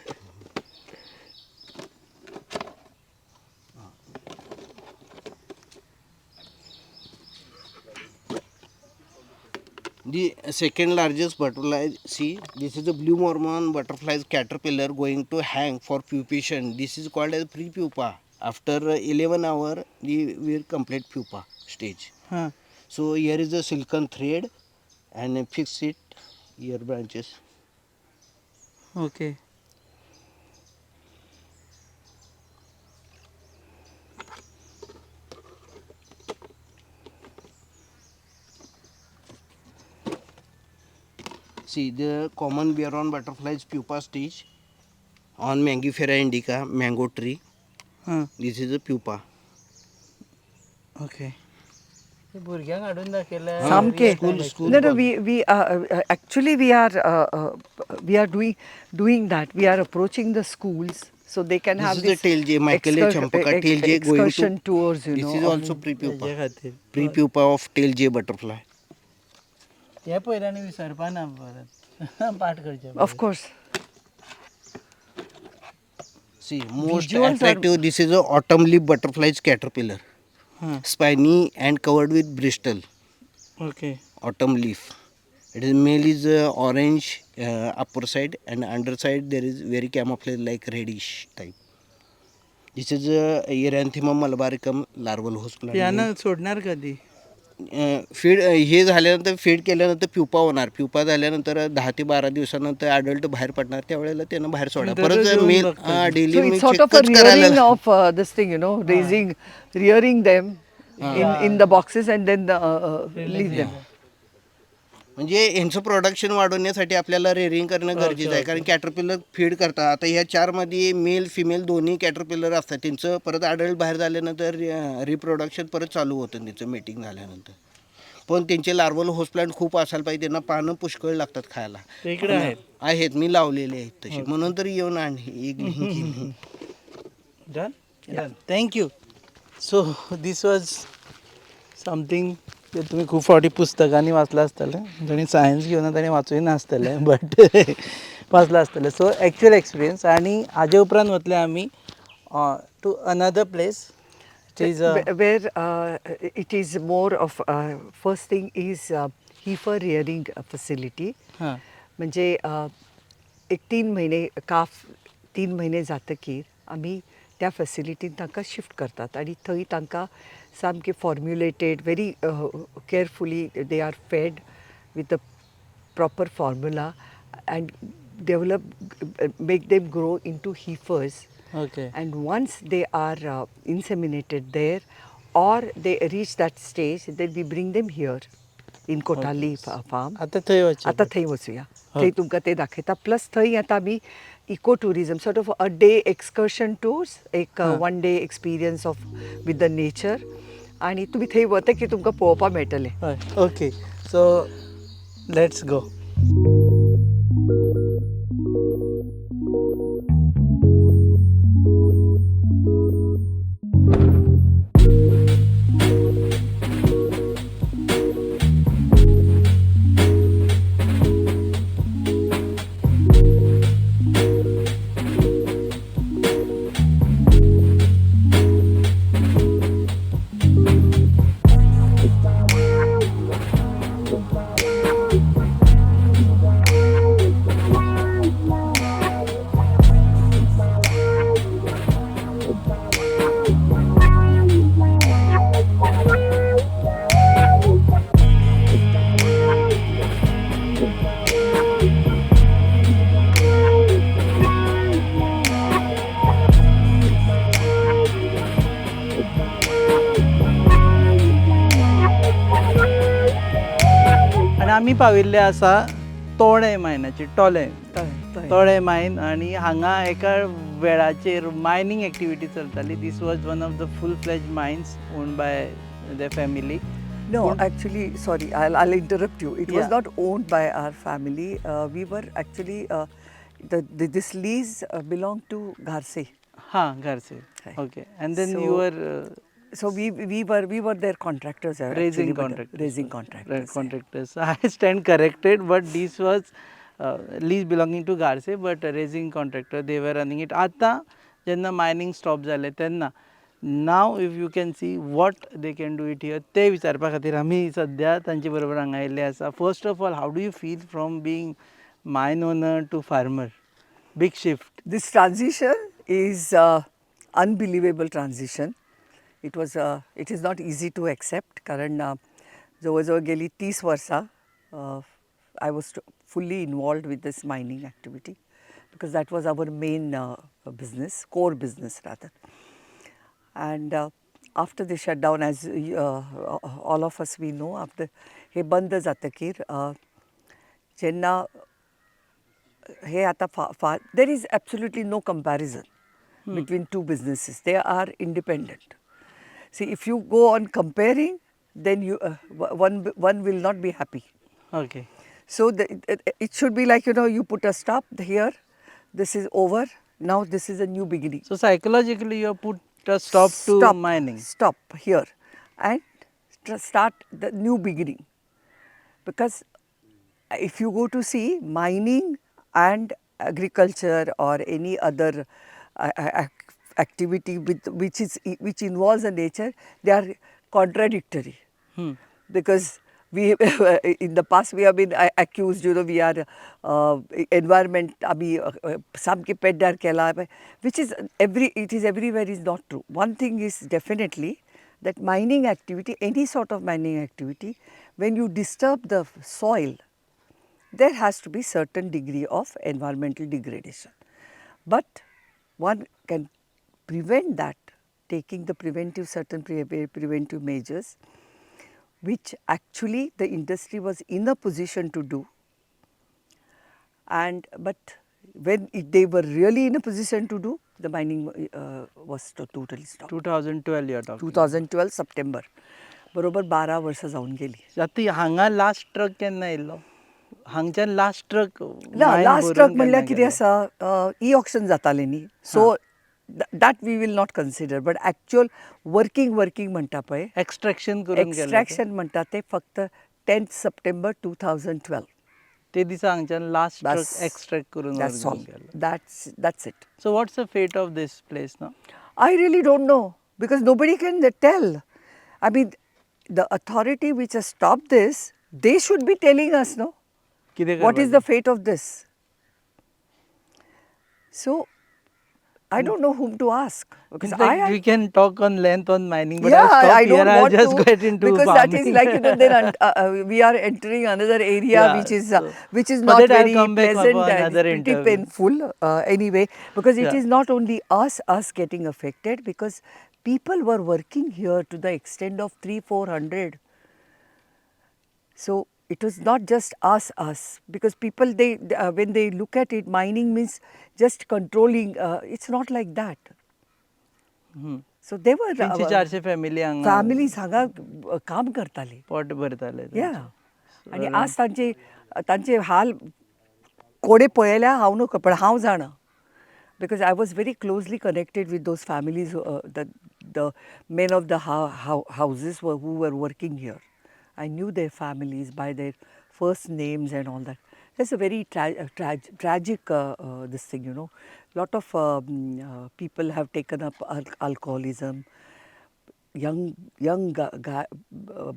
The second largest butterfly, see, this is a blue mormon butterfly's caterpillar going to hang for pupation. This is called as pre-pupa. After 11 hour, we will complete pupa stage. हां So here is a silken thread and fix it, ear branches. Okay See the common Biron butterfly's pupa stage on Mangifera indica, mango tree. हां This is a pupa. Okay भुरग्यांक हाडून दाखयल्यार सामके school no we actually we are doing that. We are approaching the schools so they can This have is the this tail jay, Michael A. Champaka tail jay going to. excursion tours, you This know. is also हेजे pre-pupa. खातीर Pre-pupa of tail jay butterfly. हे पयलीं आनी विसरपा ना परत पाठ करचे Of course. See, most Visuals are- attractive. This is a autumn leaf butterfly's caterpillar, हां spiny and covered with bristle. Okay Autumn leaf. It is male is orange upper side and underside there is very camouflage like reddish type. This is Eranthemum malabaricum larval host plant. यांना सोडणार कधी feed हे झाल्यानंतर feed केल्यानंतर pupa होणार pupa झाल्यानंतर 10 ते 12 दिवसानंतर अडल्ट बाहेर पडणार त्यावेळेला त्यांना बाहेर सोडा दररोज परत येऊन मेल बघतात. Daily So it's sort of a rearing of this thing, you know, rearing them in the boxes and then leave them. म्हणजे यांचं प्रोडक्शन वाढवण्यासाठी आपल्याला रेअरिंग करणं गरजेचं आहे कारण कॅटरपिलर फीड करतात आता ह्या 4 मध्ये मेल फिमेल दोन्ही कॅटरपिलर असतात त्यांचं परत अडल्ट बाहेर झाल्यानंतर रिप्रोडक्शन परत चालू होतं त्यांचं मीटिंग झाल्यानंतर पण त्यांचे लार्वल होस्ट प्लांट खूप असायला पाहिजे त्यांना पानं पुष्कळ लागतात खायला ते इकडे आहेत आहेत मी लावलेले आहेत तसे म्हणून तर येऊन आणि एक link केली. Done thank you so this was something ते तुम्ही खूप फावटी पुस्तकांनी वाचलं आसतलें जणी सायन्स घेवन ताणें वाचूय नासतलें बट वाचलं आसतलें सो एक्चुअल एक्सपिरियन्स आनी हाजे उपरांत वतले आमी to another place is Where it is more of first thing is heifer rearing facility. हां म्हणजे एक 3 महिने काफ 3 महिने जातकीर आमी त्या फॅसिलिटीन तांकां शिफ्ट करतात आनी थंय तांकां सामके formulated very carefully they are fed with the proper formula and develop make them grow into heifers. Okay And once they are inseminated there or they reach that stage, then we bring them here in Kotali farm. आता थंय वचचे आता थंय वचूया थंय तुमकां ते दाखयता plus थंय आतां आमी eco tourism sort of a day excursion tours एक 1 day experience of with the nature आनी तुमी थंय वतकीर तुमकां पळोवपा मेळटलें. हय ओके सो लेट्स गो आनी आमी पाविल्ले आसा तोणें मायनाचे टोलें तोळें मायन आनी हांगा एका वेळाचेर मायनींग एक्टिविटी चलताली this was one of the full fledged mines owned by the family No, actually, sorry, I'll interrupt you. It was Yeah. not owned by our family. We were actually, this lease belonged to Gharse. हां घरचे Hi. Okay and then So- you were So we were their contractors. raising actually, but contractors. Raising contractors. contractors. I stand corrected, but this was lease belonging to Garse, but raising contractor they were running it. आता जेन्ना mining stop जालें तेन्ना now if you can see what they can do it here ते विचारपा खातीर आमी सद्या तांचे बरोबर हांगा आयिल्ले आसा. First of all how do you feel from being mine owner to farmer? Big shift. This transition is unbelievable transition. It is not easy to accept कारण जवळजवळ गेली 30 वर्सां I was fully involved with this mining activity because that was our main business, core business rather. And after the shutdown, as all of us we know, after हे बंद जातकीर जेन्ना हे आता there is absolutely no comparison between two businesses. They are independent. See, if you go on comparing, then you one will not be happy. Okay. So it should be like, you put a stop here, this is over, now this is a new beginning. So psychologically you have put a stop to mining. Stop here and start the new beginning. Because if you go to see mining and agriculture or any other activity which involves a nature, they are contradictory. Because we in the past we have been accused, we are environment samke peddar kela, which is everywhere is not true. One thing is definitely that mining activity, any sort of mining activity, when you disturb the soil, there has to be certain degree of environmental degradation. But one can prevent that taking the certain preventive measures, which actually the industry was in a position to do. But when they were really in a position to do, the mining was totally stopped. 2012 you are talking. 2012 September. बरोबर 12 वर्सां जावन गेली. आतां हांगा last truck केन्ना येयल्लो? हांगच्यान last truck last truck म्हणल्यार कितें आसा, ई-ऑक्शन जातालें न्ही, so that we will not consider, but actual working म्हणटा पळय, एक्सट्रॅक्शन करून एक्सट्रॅक्शन म्हणटा ते फक्त 10th September 2012. ते दिसा हांगच्यान लास्ट ट्रक एक्सट्रॅक्ट करून That's all. That's it. So what's the fate of this place now? I really don't know because nobody can tell. I mean, the authority which has stopped this, they should be telling us, no? कितें What is the fate of this? So, I don't know whom to ask. Because In fact, we can talk on length on mining, but yeah, I'll stop I here. don't I'll want just to, get into because farming. that is like, then we are entering another area Yeah, which is so for not that I'll very come back pleasant for and another pretty interview. painful anyway, because it Yeah. is not only us getting affected, because people were working here to the extent of 300-400. So it was not just us, because people, they when they look at it, mining means just controlling. It's not like that. So they were 300-400 family हांगा families हांगा काम करताले. पोट भरताले. Yeah. आणि आज तांचे हाल कोडे पळयल्या हांव न्हू, पण हांव जाणा. Because I was very closely connected with those families, the men of the houses who were working here. I knew their families by their first names and all that. That's a very tragic this thing, Lot of people have taken up alcoholism. Young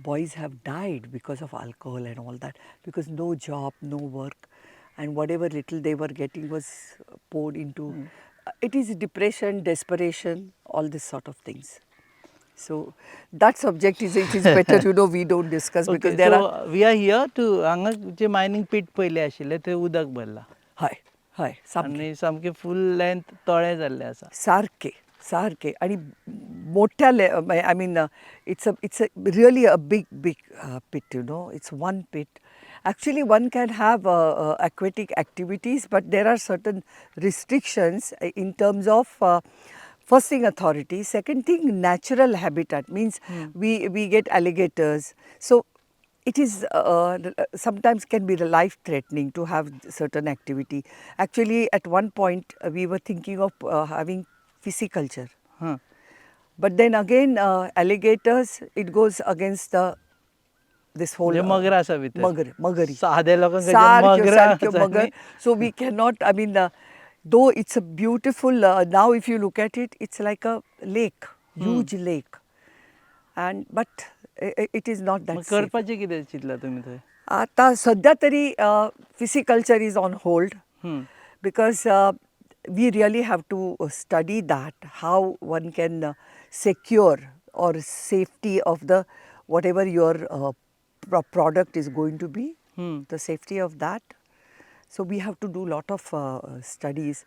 boys have died because of alcohol and all that, because no job, no work, and whatever little they were getting was poured into. It is depression, desperation, all this sort of things. So that subject it is better we don't discuss, because there are. We are here to हांगा जे mining पीट पयले आशिल्ले थंय उदक भरला हय आनी सामके फूल लेंथ तळे जाल्ले आसा. सारके आणि मोठ्या I mean it's a really a big pit, it's one pit. Actually one can have aquatic activities, but there are certain restrictions in terms of first thing authority, second thing natural habitat, means we get alligators. So it is sometimes can be life threatening to have certain activity. Actually at one point we were thinking of having pisciculture. But then again alligators, it goes against this whole मगर आसा भितर magari. सादे लोकांक सारक्यो मगर. So we cannot, I mean though it's a beautiful, now if you look at it, it's like a lake, huge lake, and but it is not मग that safe. करपाचें कितें चिंतलां तुमी थंय? आता सध्या तरी फिसिकल्चर इज ऑन होल्ड हम्म. because we really have to study that how one can secure or safety of the whatever your product is going to be, the safety of that. So we have to do lot of studies.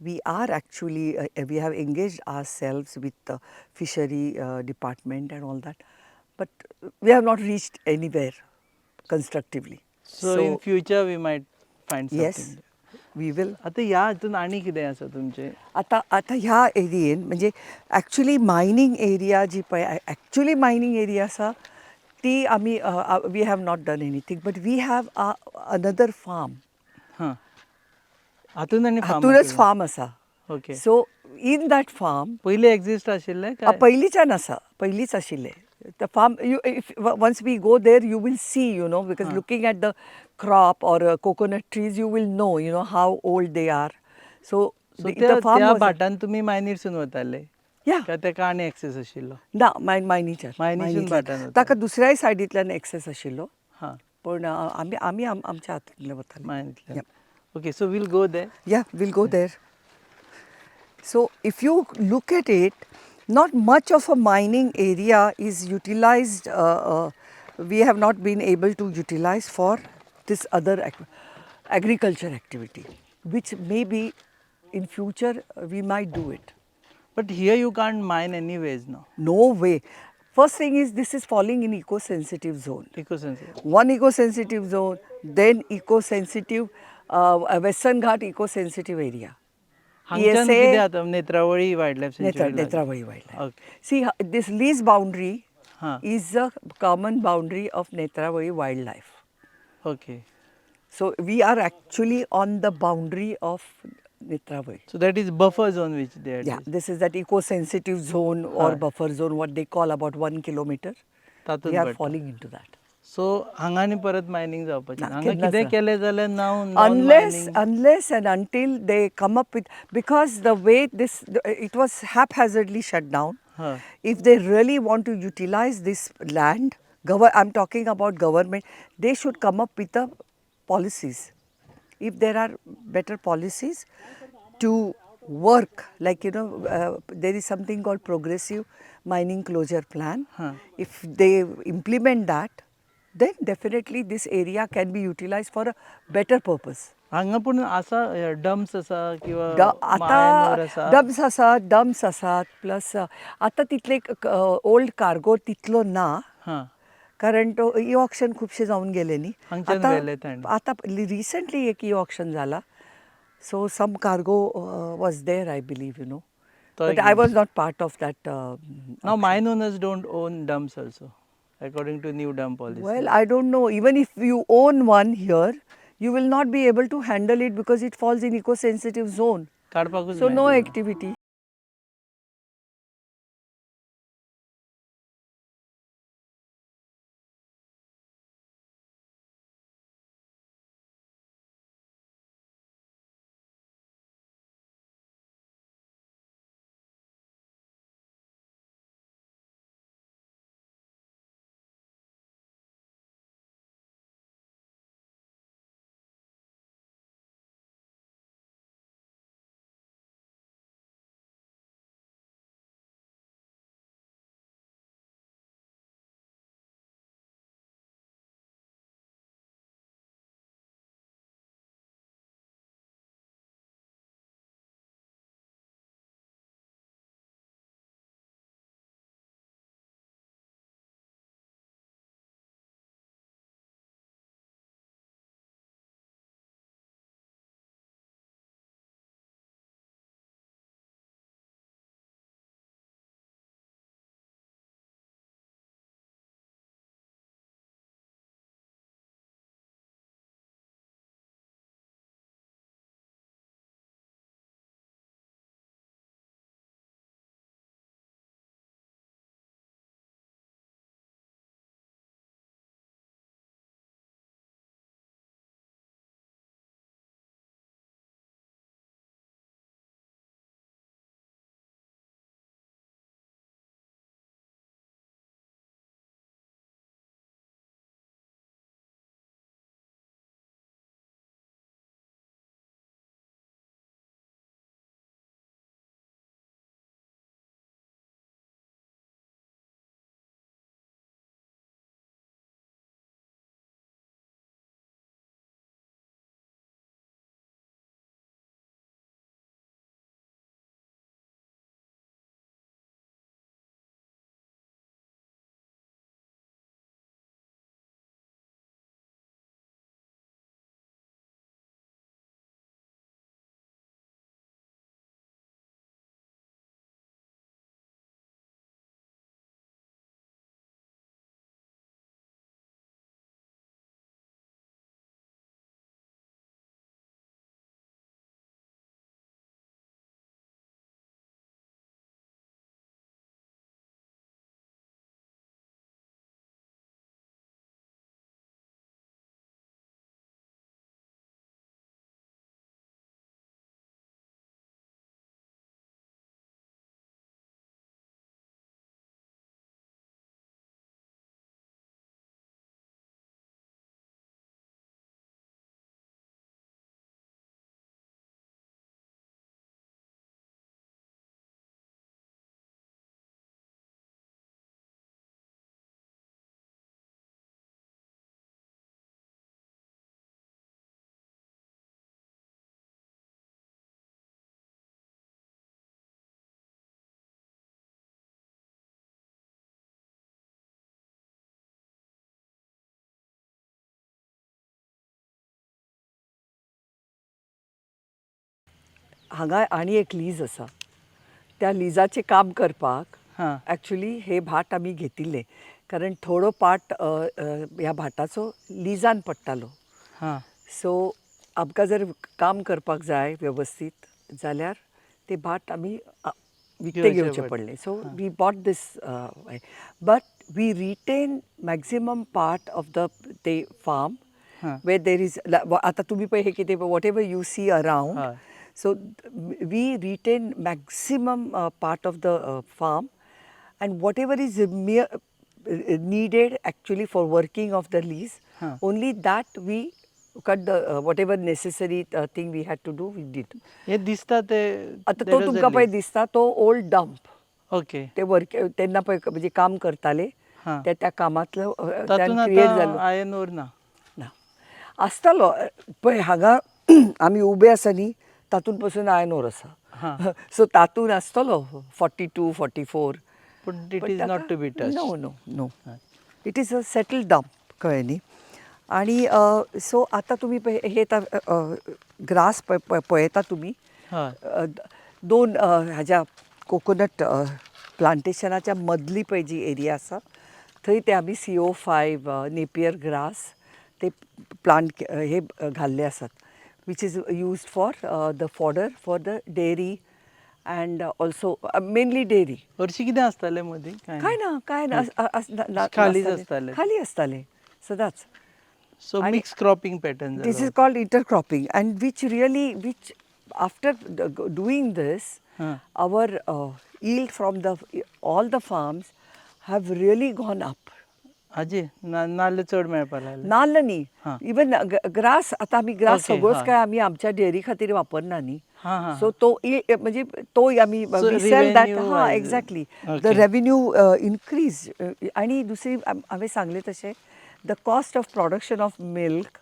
We are actually we have engaged ourselves with the fishery department and all that, but we have not reached anywhere constructively. So in future we might find yes, something. we will. आता ह्या हातून आणि कितें आसा तुमचें? आता आता ह्या एरियेन म्हणजे ॲक्च्युली मायनींग एरिया जी पळय ॲक्च्युली मायनींग एरिया आसा ती आमी we have not done anything but we have another farm. हां. हातून आनी हातूनच फार्म आसा. Okay. So in that farm पयलीं एक्झिस्ट आशिल्लें काय? पयलींच्यान आसा, पयलींच आशिल्लें. The farm, once we go there, you will see, because looking at the crop or coconut trees, you will know, how old they are. So, so the farm त्या was... भाटान तुमी मायनीरसून वताले? Yeah. काय तेका आनी एक्सेस आशिल्लो? ना, मायनीच्यान. मायनीसून भाटान वताले. ताका दुसऱ्याय सायडींतल्यान एक्सेस आशिल्लो. हां. पण आमी आमच्या हातूंतल्यान वताले. मायनींतल्यान. Okay, so will go there? Yeah, we'll go there. So, if you look at it, not much of a mining area is utilized, we have not been able to utilize for this other agriculture activity, which maybe in future we might do it. But here you can't mine anyways now. No way. First thing is this is falling in eco-sensitive zone. Eco-sensitive. One eco-sensitive zone, then eco-sensitive, Western Ghat eco-sensitive area. हांगच्यान ESA कितें जाता? Netravali wildlife सँच्युरी. Netravali wildlife. Okay. See, this lease boundary Huh. is a common boundary of Netravali wildlife. Okay. So we are actually on the boundary of Netravali. So that is buffer zone which they are. Yeah, this is that eco-sensitive zone or buffer zone, what they call about 1 kilometer. तातूंत We are पडटा. falling into that. So हांगा आनी परत mining जावपाचें ना. हांगा केन्नाच कितें ना. केलें जाल्यार नाव Unless and until they come up with, because the way it was haphazardly shut down. Huh. If they really want to utilize this land, I'm talking about government, they should come up with the policies. If there are better policies to work, like there is something called progressive mining closure plan. If they implement that, then definitely this area can be utilized for a better purpose. हांगा पूण आसा dumps आसा किंवा minor आसा? आता dumps आसात plus आता तितले old cargo तितलो ना. हां. कारण तो ई ऑक्शन खुबशे जावन गेले न्ही. हांगच्यान व्हेले तांणी. आता रिसंटली एक ई ऑक्शन जाला. So some cargo was there I believe but I was not part of that. Now mine owners don't own dumps also, according to new dump policy. Well, I don't know. Even if you own one here, you will not be able to handle it because it falls in eco-sensitive zone. काडपाकूच So no मेळना. activity. हांगा आनी एक lease आसा त्या लिजाचें काम करपाक हां actually हे भाट आमी घेतिल्ले कारण थोडो पार्ट ह्या भाटाचो लिजान पडटालो हां सो आमकां जर काम करपाक जाय वेवस्थीत जाल्यार ते भाट आमी विकते घेवचे पडले so we bought this but we retain maximum part of the ते फार्म where there is आता तुम्ही पळय हे कितें whatever you see around हय so we retain maximum part of the farm and whatever is needed actually for working of the lease, only that we cut the whatever necessary thing we had to do, we did. हे दिसता ते आता तो तुमकां पळय दिसता तो old dump okay ते वर्क तेन्ना पळय म्हणजे काम करताले हां त्या कामांतलो तातूंत क्रिएट आतां जालो आयर्न ओर ना ना आसतालो पळय हांगा आमी उबे आसा न्ही तातूंत पसून आयर्न ओर आसा सो तातूंत आसतलो 42 44 पूण it is not to be touch no no no it is a settle dump कळ्ळें न्ही आनी सो आतां तुमी पळय हे ग्रास पळयता तुमी हय दोन हाज्या कोकोनट प्लांटेशनाच्या मदली पळय जी एरिया आसा थंय ते आमी CO5 नेपियर ग्रास ते प्लांट हे घाल्ले आसात which is used for the fodder for the dairy and also mainly dairy. हरशीं कितें आसतालें मदीं काय ना खालीच आसतालें. खाली आसतालें सदांच so mix cropping pattern this is called intercropping and which after doing this our yield from all the farms have really gone up. हाजी नाल्ल चड मेळपा लागले नाल्ल न्ही इवन ग्रास आतां आमी ग्रास Okay, सगळोच हां. काय आमी आमच्या डेअरी खातीर वापरना न्ही हां हां सो तो म्हणजे तो आमी सेल दॅट revenue हां wise. Exactly the Okay. Revenue increase आनी दुसरी हांवें सांगलें तशें the cost of production of milk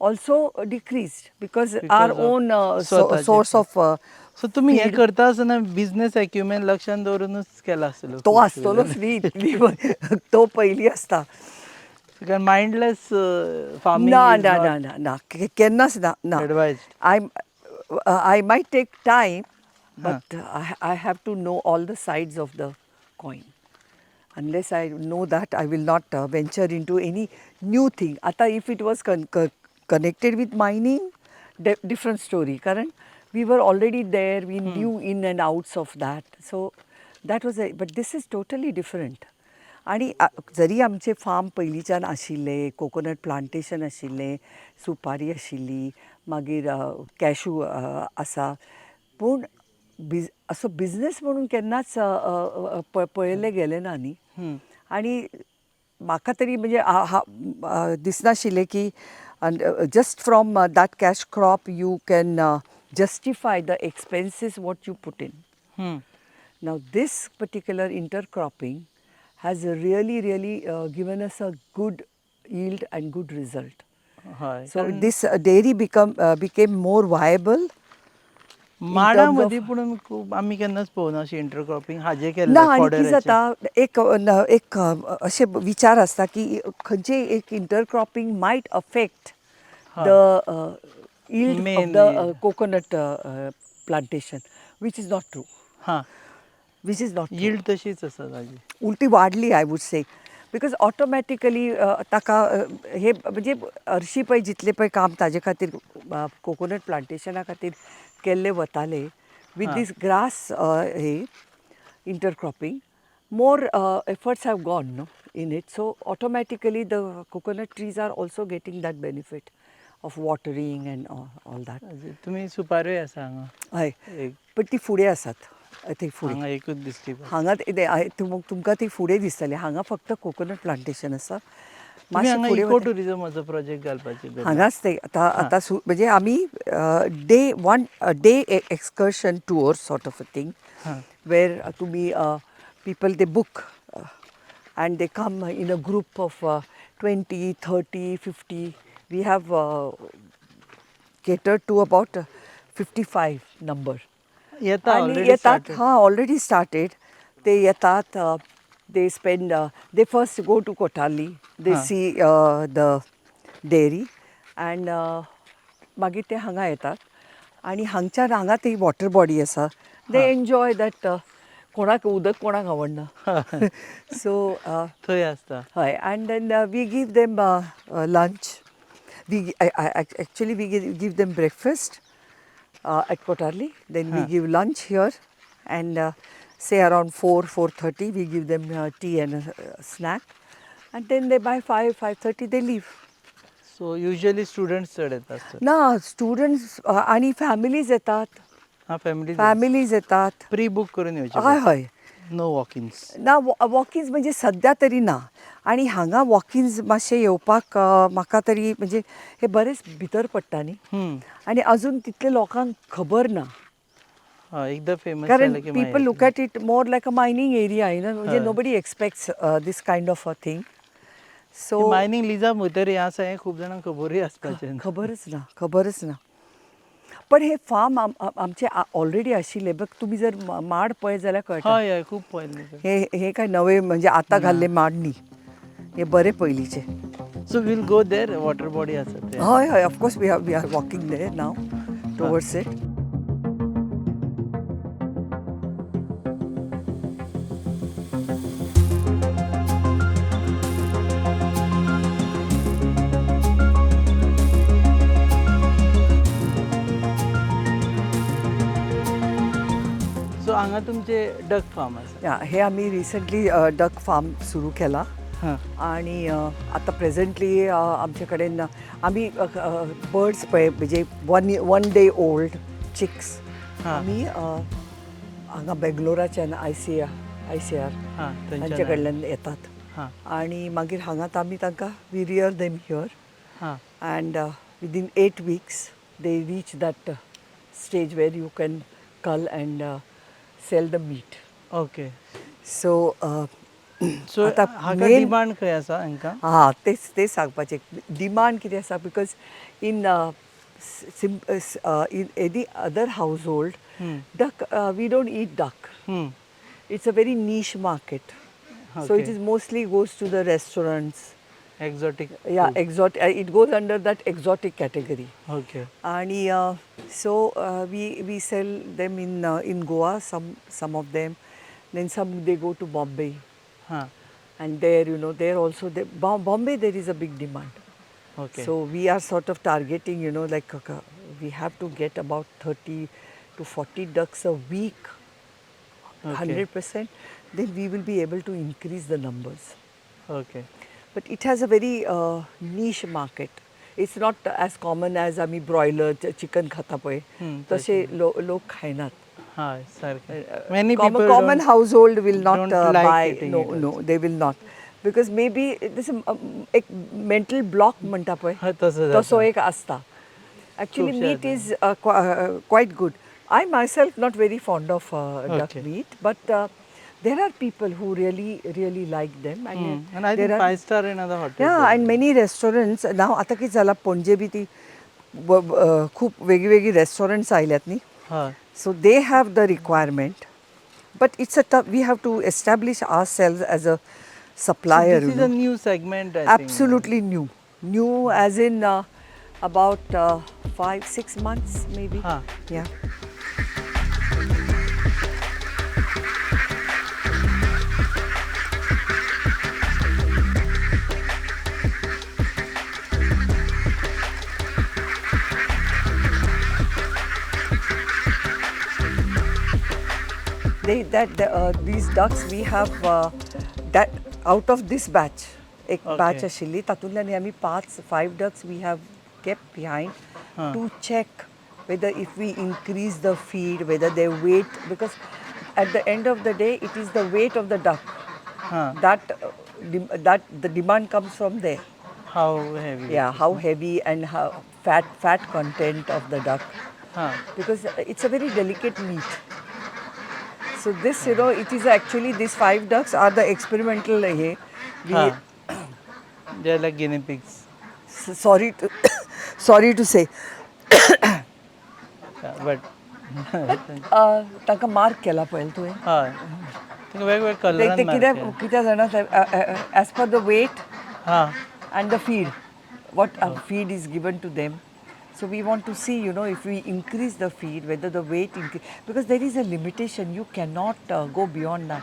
also decrease because are Because of own स्वताचे. सोर्स ऑफ सो तुमी हे करता आसतना बिझनेस एक्युमेंट लक्षांत दवरूनच केला आसतलो तो आसतलोच न्ही इतली तो पयलीं आसता कारण मायंडलेस फार्मिंग ना ना ना ना ना केन्नाच ना ना एडवायज्ड I might take time, but I have to know all the sides of the coin. Unless I know that, I will not venture into any new thing. Ata, if it was connected with mining, different story. Karan, we were already there. We knew in and outs of that. So that was but this is totally different. आणि जरी आमचे form पयलींच्यान आशिल्ले coconut plantation आशिल्लें सुपारी आशिल्ली मागीर cashew आसा पूण असो बिझनेस म्हणून केन्नाच पळयल्लें गेलें ना न्ही आनी म्हाका तरी म्हणजे दिसनाशिल्लें की just from that cash crop you can justify the expenses what you put in now this particular intercropping has really given us a good yield and good result. So this dairy became more viable. माडा मदीं पूण खूब आमी केन्नाच पळोवना अशें intercropping हाजें केल्लें ना आनी कितें जाता एक अशें विचार आसता की खंयचें एक intercropping might affect the yield of the coconut plantation, which is not true. हां Which is not true. yield तशीच आसा ताजी उलटी वाडली I would say because automatically ताका हे म्हणजे हरशीं पळय जितलें पळय काम ताजे खातीर कोकोनट प्लांटेशना खातीर केल्ले वताले वीथ दीस ग्रास हे intercropping more efforts have gone no in it so automatically the coconut trees are also getting that benefit of watering and all that तुमी सुपाऱ्योय आसा हांगा हय पण ती फुडें आसात थंय फुडें हांगा एकूच दिसती हांगा तुमकां ती फुडें दिसतलें हांगा फक्त कोकोनट प्लांटेशन आसा हांगा इको टुरिजमाचो प्रोजेक्ट घालपाचे हांगाच ते आतां म्हणजे आमी day excursion tour sort of a thing where तुमी people they book and they come in a group of 20, 30, 50 we have catered to about 55 number. येतात येतात हां ऑलरेडी स्टार्टेड ते येतात they spend they first go to Kothali they see the dairy and मागीर ते हांगा येतात आनी हांगा ती वॉटर बॉडी आसा दे एन्जॉय दॅट कोणाक उदक कोणाक आवडना सो थंय आसता हय and then we give them lunch we give them breakfast at Kotarli. Then we give lunch here, and say around 4:30 we give them tea and snack, and then they by 5:30 they leave. So usually students चड येतात ना students आणि families येतात हां family families येतात pre book करून येवचे हय हय नो वॉकिंग्स ना वॉकिंग्स म्हणजे सध्या तरी ना आणि हांगा वॉकिंग्स मातशे येवपाक म्हाका तरी म्हणजे हे बरेच भितर पडटा न्ही आणि अजून तितले लोकांक खबर ना हय एकदा फेमस कारण जालें की people look at it more like a mining area you know म्हणजे nobody expects this kind of a thing so mining लिजा भितर हें आसा हें खूब जाणांक खबरूय आसपाचें खबरच ना पण हे फार्म आमचे ऑलरेडी आशिल्ले बघ तुम्ही जर माड पळय जाल्यार कळटा हय हय खूब पयलीं हे काय नवे म्हणजे आता घाल्ले माड न्ही हे बरे पयलींचे so will go there water body आसा ते हय हय of course we are walking there now towards it so हांगा तुमचे डक फार्म आसा या हे आम्ही रिसंटली डक फार्म सुरू केला हां आणि आता प्रेझेंटली आमचे कडेन आम्ही बर्ड्स पळय म्हणजे वन डे ओल्ड चिक्स आम्ही हांगा बेंगलोराच्यान ICR हां तांचे कडल्यान येतात हां आणि मागीर हांगात आमी तांकां वी रियर देम हियर हां and within 8 weeks they reach that stage where you can cull and sell the meat. Okay So so आता हाका main डिमांड खंय आसा हांकां हां तेच सांगपाचें डिमांड कितें आसा because in in any other household duck we don't eat duck. It's a very niche market. So it Okay. is mostly goes to the restaurants. Exotic Yeah, exotic. It goes under that exotic category. Okay And so we sell them in Goa. Some of them, then some they go to Bombay, हां and there there also Bombay there is a big demand. Okay So we are sort of targeting like we have to get about 30 to 40 ducks a week, 100%. Then we will be able to increase the numbers. Okay But it has a very niche market. It's not as common as आम्ही broiler chicken खाता पळय तसे लोक खायनात हय सारकें many common household will not don't like buy eating no it no they will not because maybe this एक mental block म्हणटा पळय हय तसो जाता. तसो एक आसता actually खुबशे meat is quite good. I myself not very fond of duck Okay. meat but there are people who really like them and And I there think are 5-star in other hotels. yeah and many restaurants now आता कितें जाला पणजे बी ती खूप वेगळी restaurants आयल्यात न्ही हय so they have the requirement but it's a tough we have to establish ourselves as a supplier This is a new segment, I think. absolutely new as in about 5-6 months maybe Huh. yeah these ducks we have that out of this batch एक Okay. batch आशिल्ली तातूंतल्यान आमी 5 ducks we have kept behind to check whether if we increase the feed whether their weight because at the end of the day it is the weight of the duck that the demand comes from there. How heavy? Yeah, how heavy and how fat content of the duck because it's a very delicate meat. So this, it is actually these 5 ducks are the experimental. They are like guinea pigs. Sorry to say. Yeah, but ताका mark केला पळय तुवें हय थिंगा वेगवेगळे कलरान ते कित्याक जाणा as per the weight हां and the feed what feed is given to them So we want to see, if we increase the feed, whether the weight increase, because there is a limitation. You cannot go beyond that.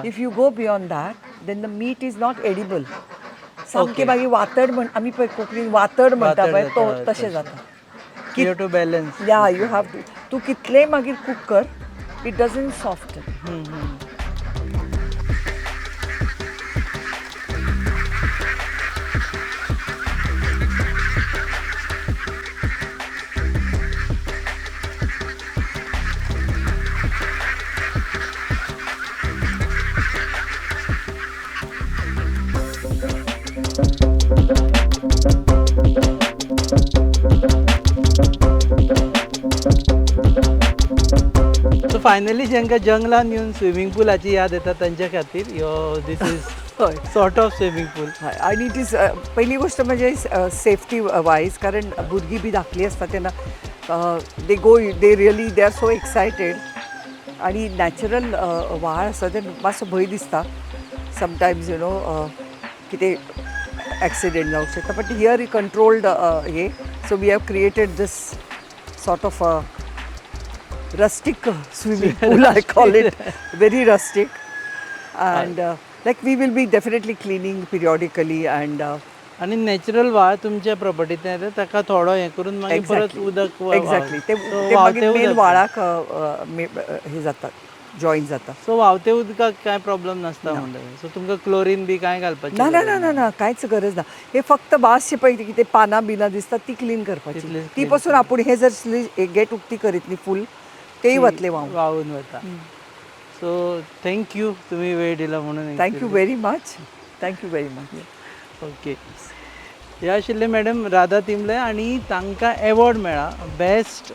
If you go beyond that, then the meat is not edible. सामके मागीर वातड म्हण आमी पळय कोंकणीन वातड म्हणटा पळय तो तशें जाता. You have to balance. Yeah, you have to. तूं कितलेंय मागीर कूक कर, it doesn't soften. So finally जेंकां जंगलान येवन स्विमींग पुलाची याद येता तांच्या खातीर this is sort of swimming pool. आणि इट इज पहिली गोष्ट म्हणजे सेफ्टी वाईज, कारण भुरगीं बी धाकलीं आसता तेन्ना they really they are so excited. आणि नॅचरल व्हाळ आसा ते मातसो भंय दिसता समटायम्स कितें ॲक्सिडेंट जावंक शकता. बट हियर कंट्रोल्ड हे, so we have created this sort of rustic swimming pool, I call it, very rustic. And like we will be definitely cleaning periodically and आणि नॅचरल व्हाळ तुमच्या प्रॉपर्टींत येता ताका थोडो हें करून मागीर परत उदक एक्झॅक्टली ते मागीर मेन व्हाळाक हे जाता, जॉईन जाता. सो व्हांवते उदकाक कांय प्रॉब्लेम नासता म्हणटा. सो तुमकां क्लोरीन बी कांय घालपाचें ना ना ना ना ना कांयच गरज ना. हे फक्त मातशी पळय कितें पानां बिनां दिसतात ती क्लीन करपाची. ती पासून आपूण हे जर गेट उक्ती करीत न्ही फूल, तेही वतले वाहून वता. सो थँक्यू तुम्ही वेळ दिला म्हणून. Thank you very much. Thank you very much. Okay. हे आशिल्ले मॅडम राधा तिंबले आणि तांकां एवॉर्ड मेळ्ळा बेस्ट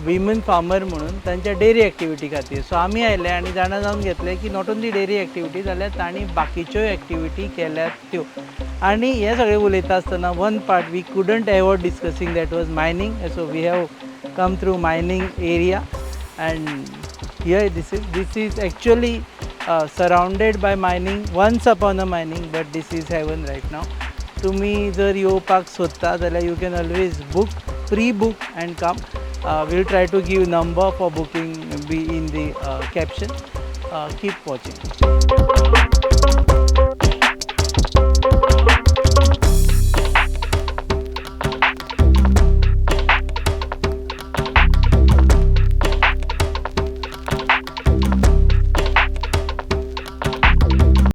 विमन फार्मर म्हणून तांच्या डेरी एक्टिविटी खातीर. सो आमी आयले आनी जाणा जावन घेतले की नॉट ओन्ली डेरी एक्टिविटी जाल्यार तांणी बाकीच्यो एक्टिविटी केल्यात त्यो. आणि हे सगळें उलयता आसतना one part we couldn't avoid discussing that was mining. So we have come through mining area and here this is actually surrounded by mining, once upon a mining, but this is heaven right now. तुम्ही जर येवपाक सोदता जाल्यार you can always book, pre-book and come. We'll try to give number for booking be in the caption. Keep watching.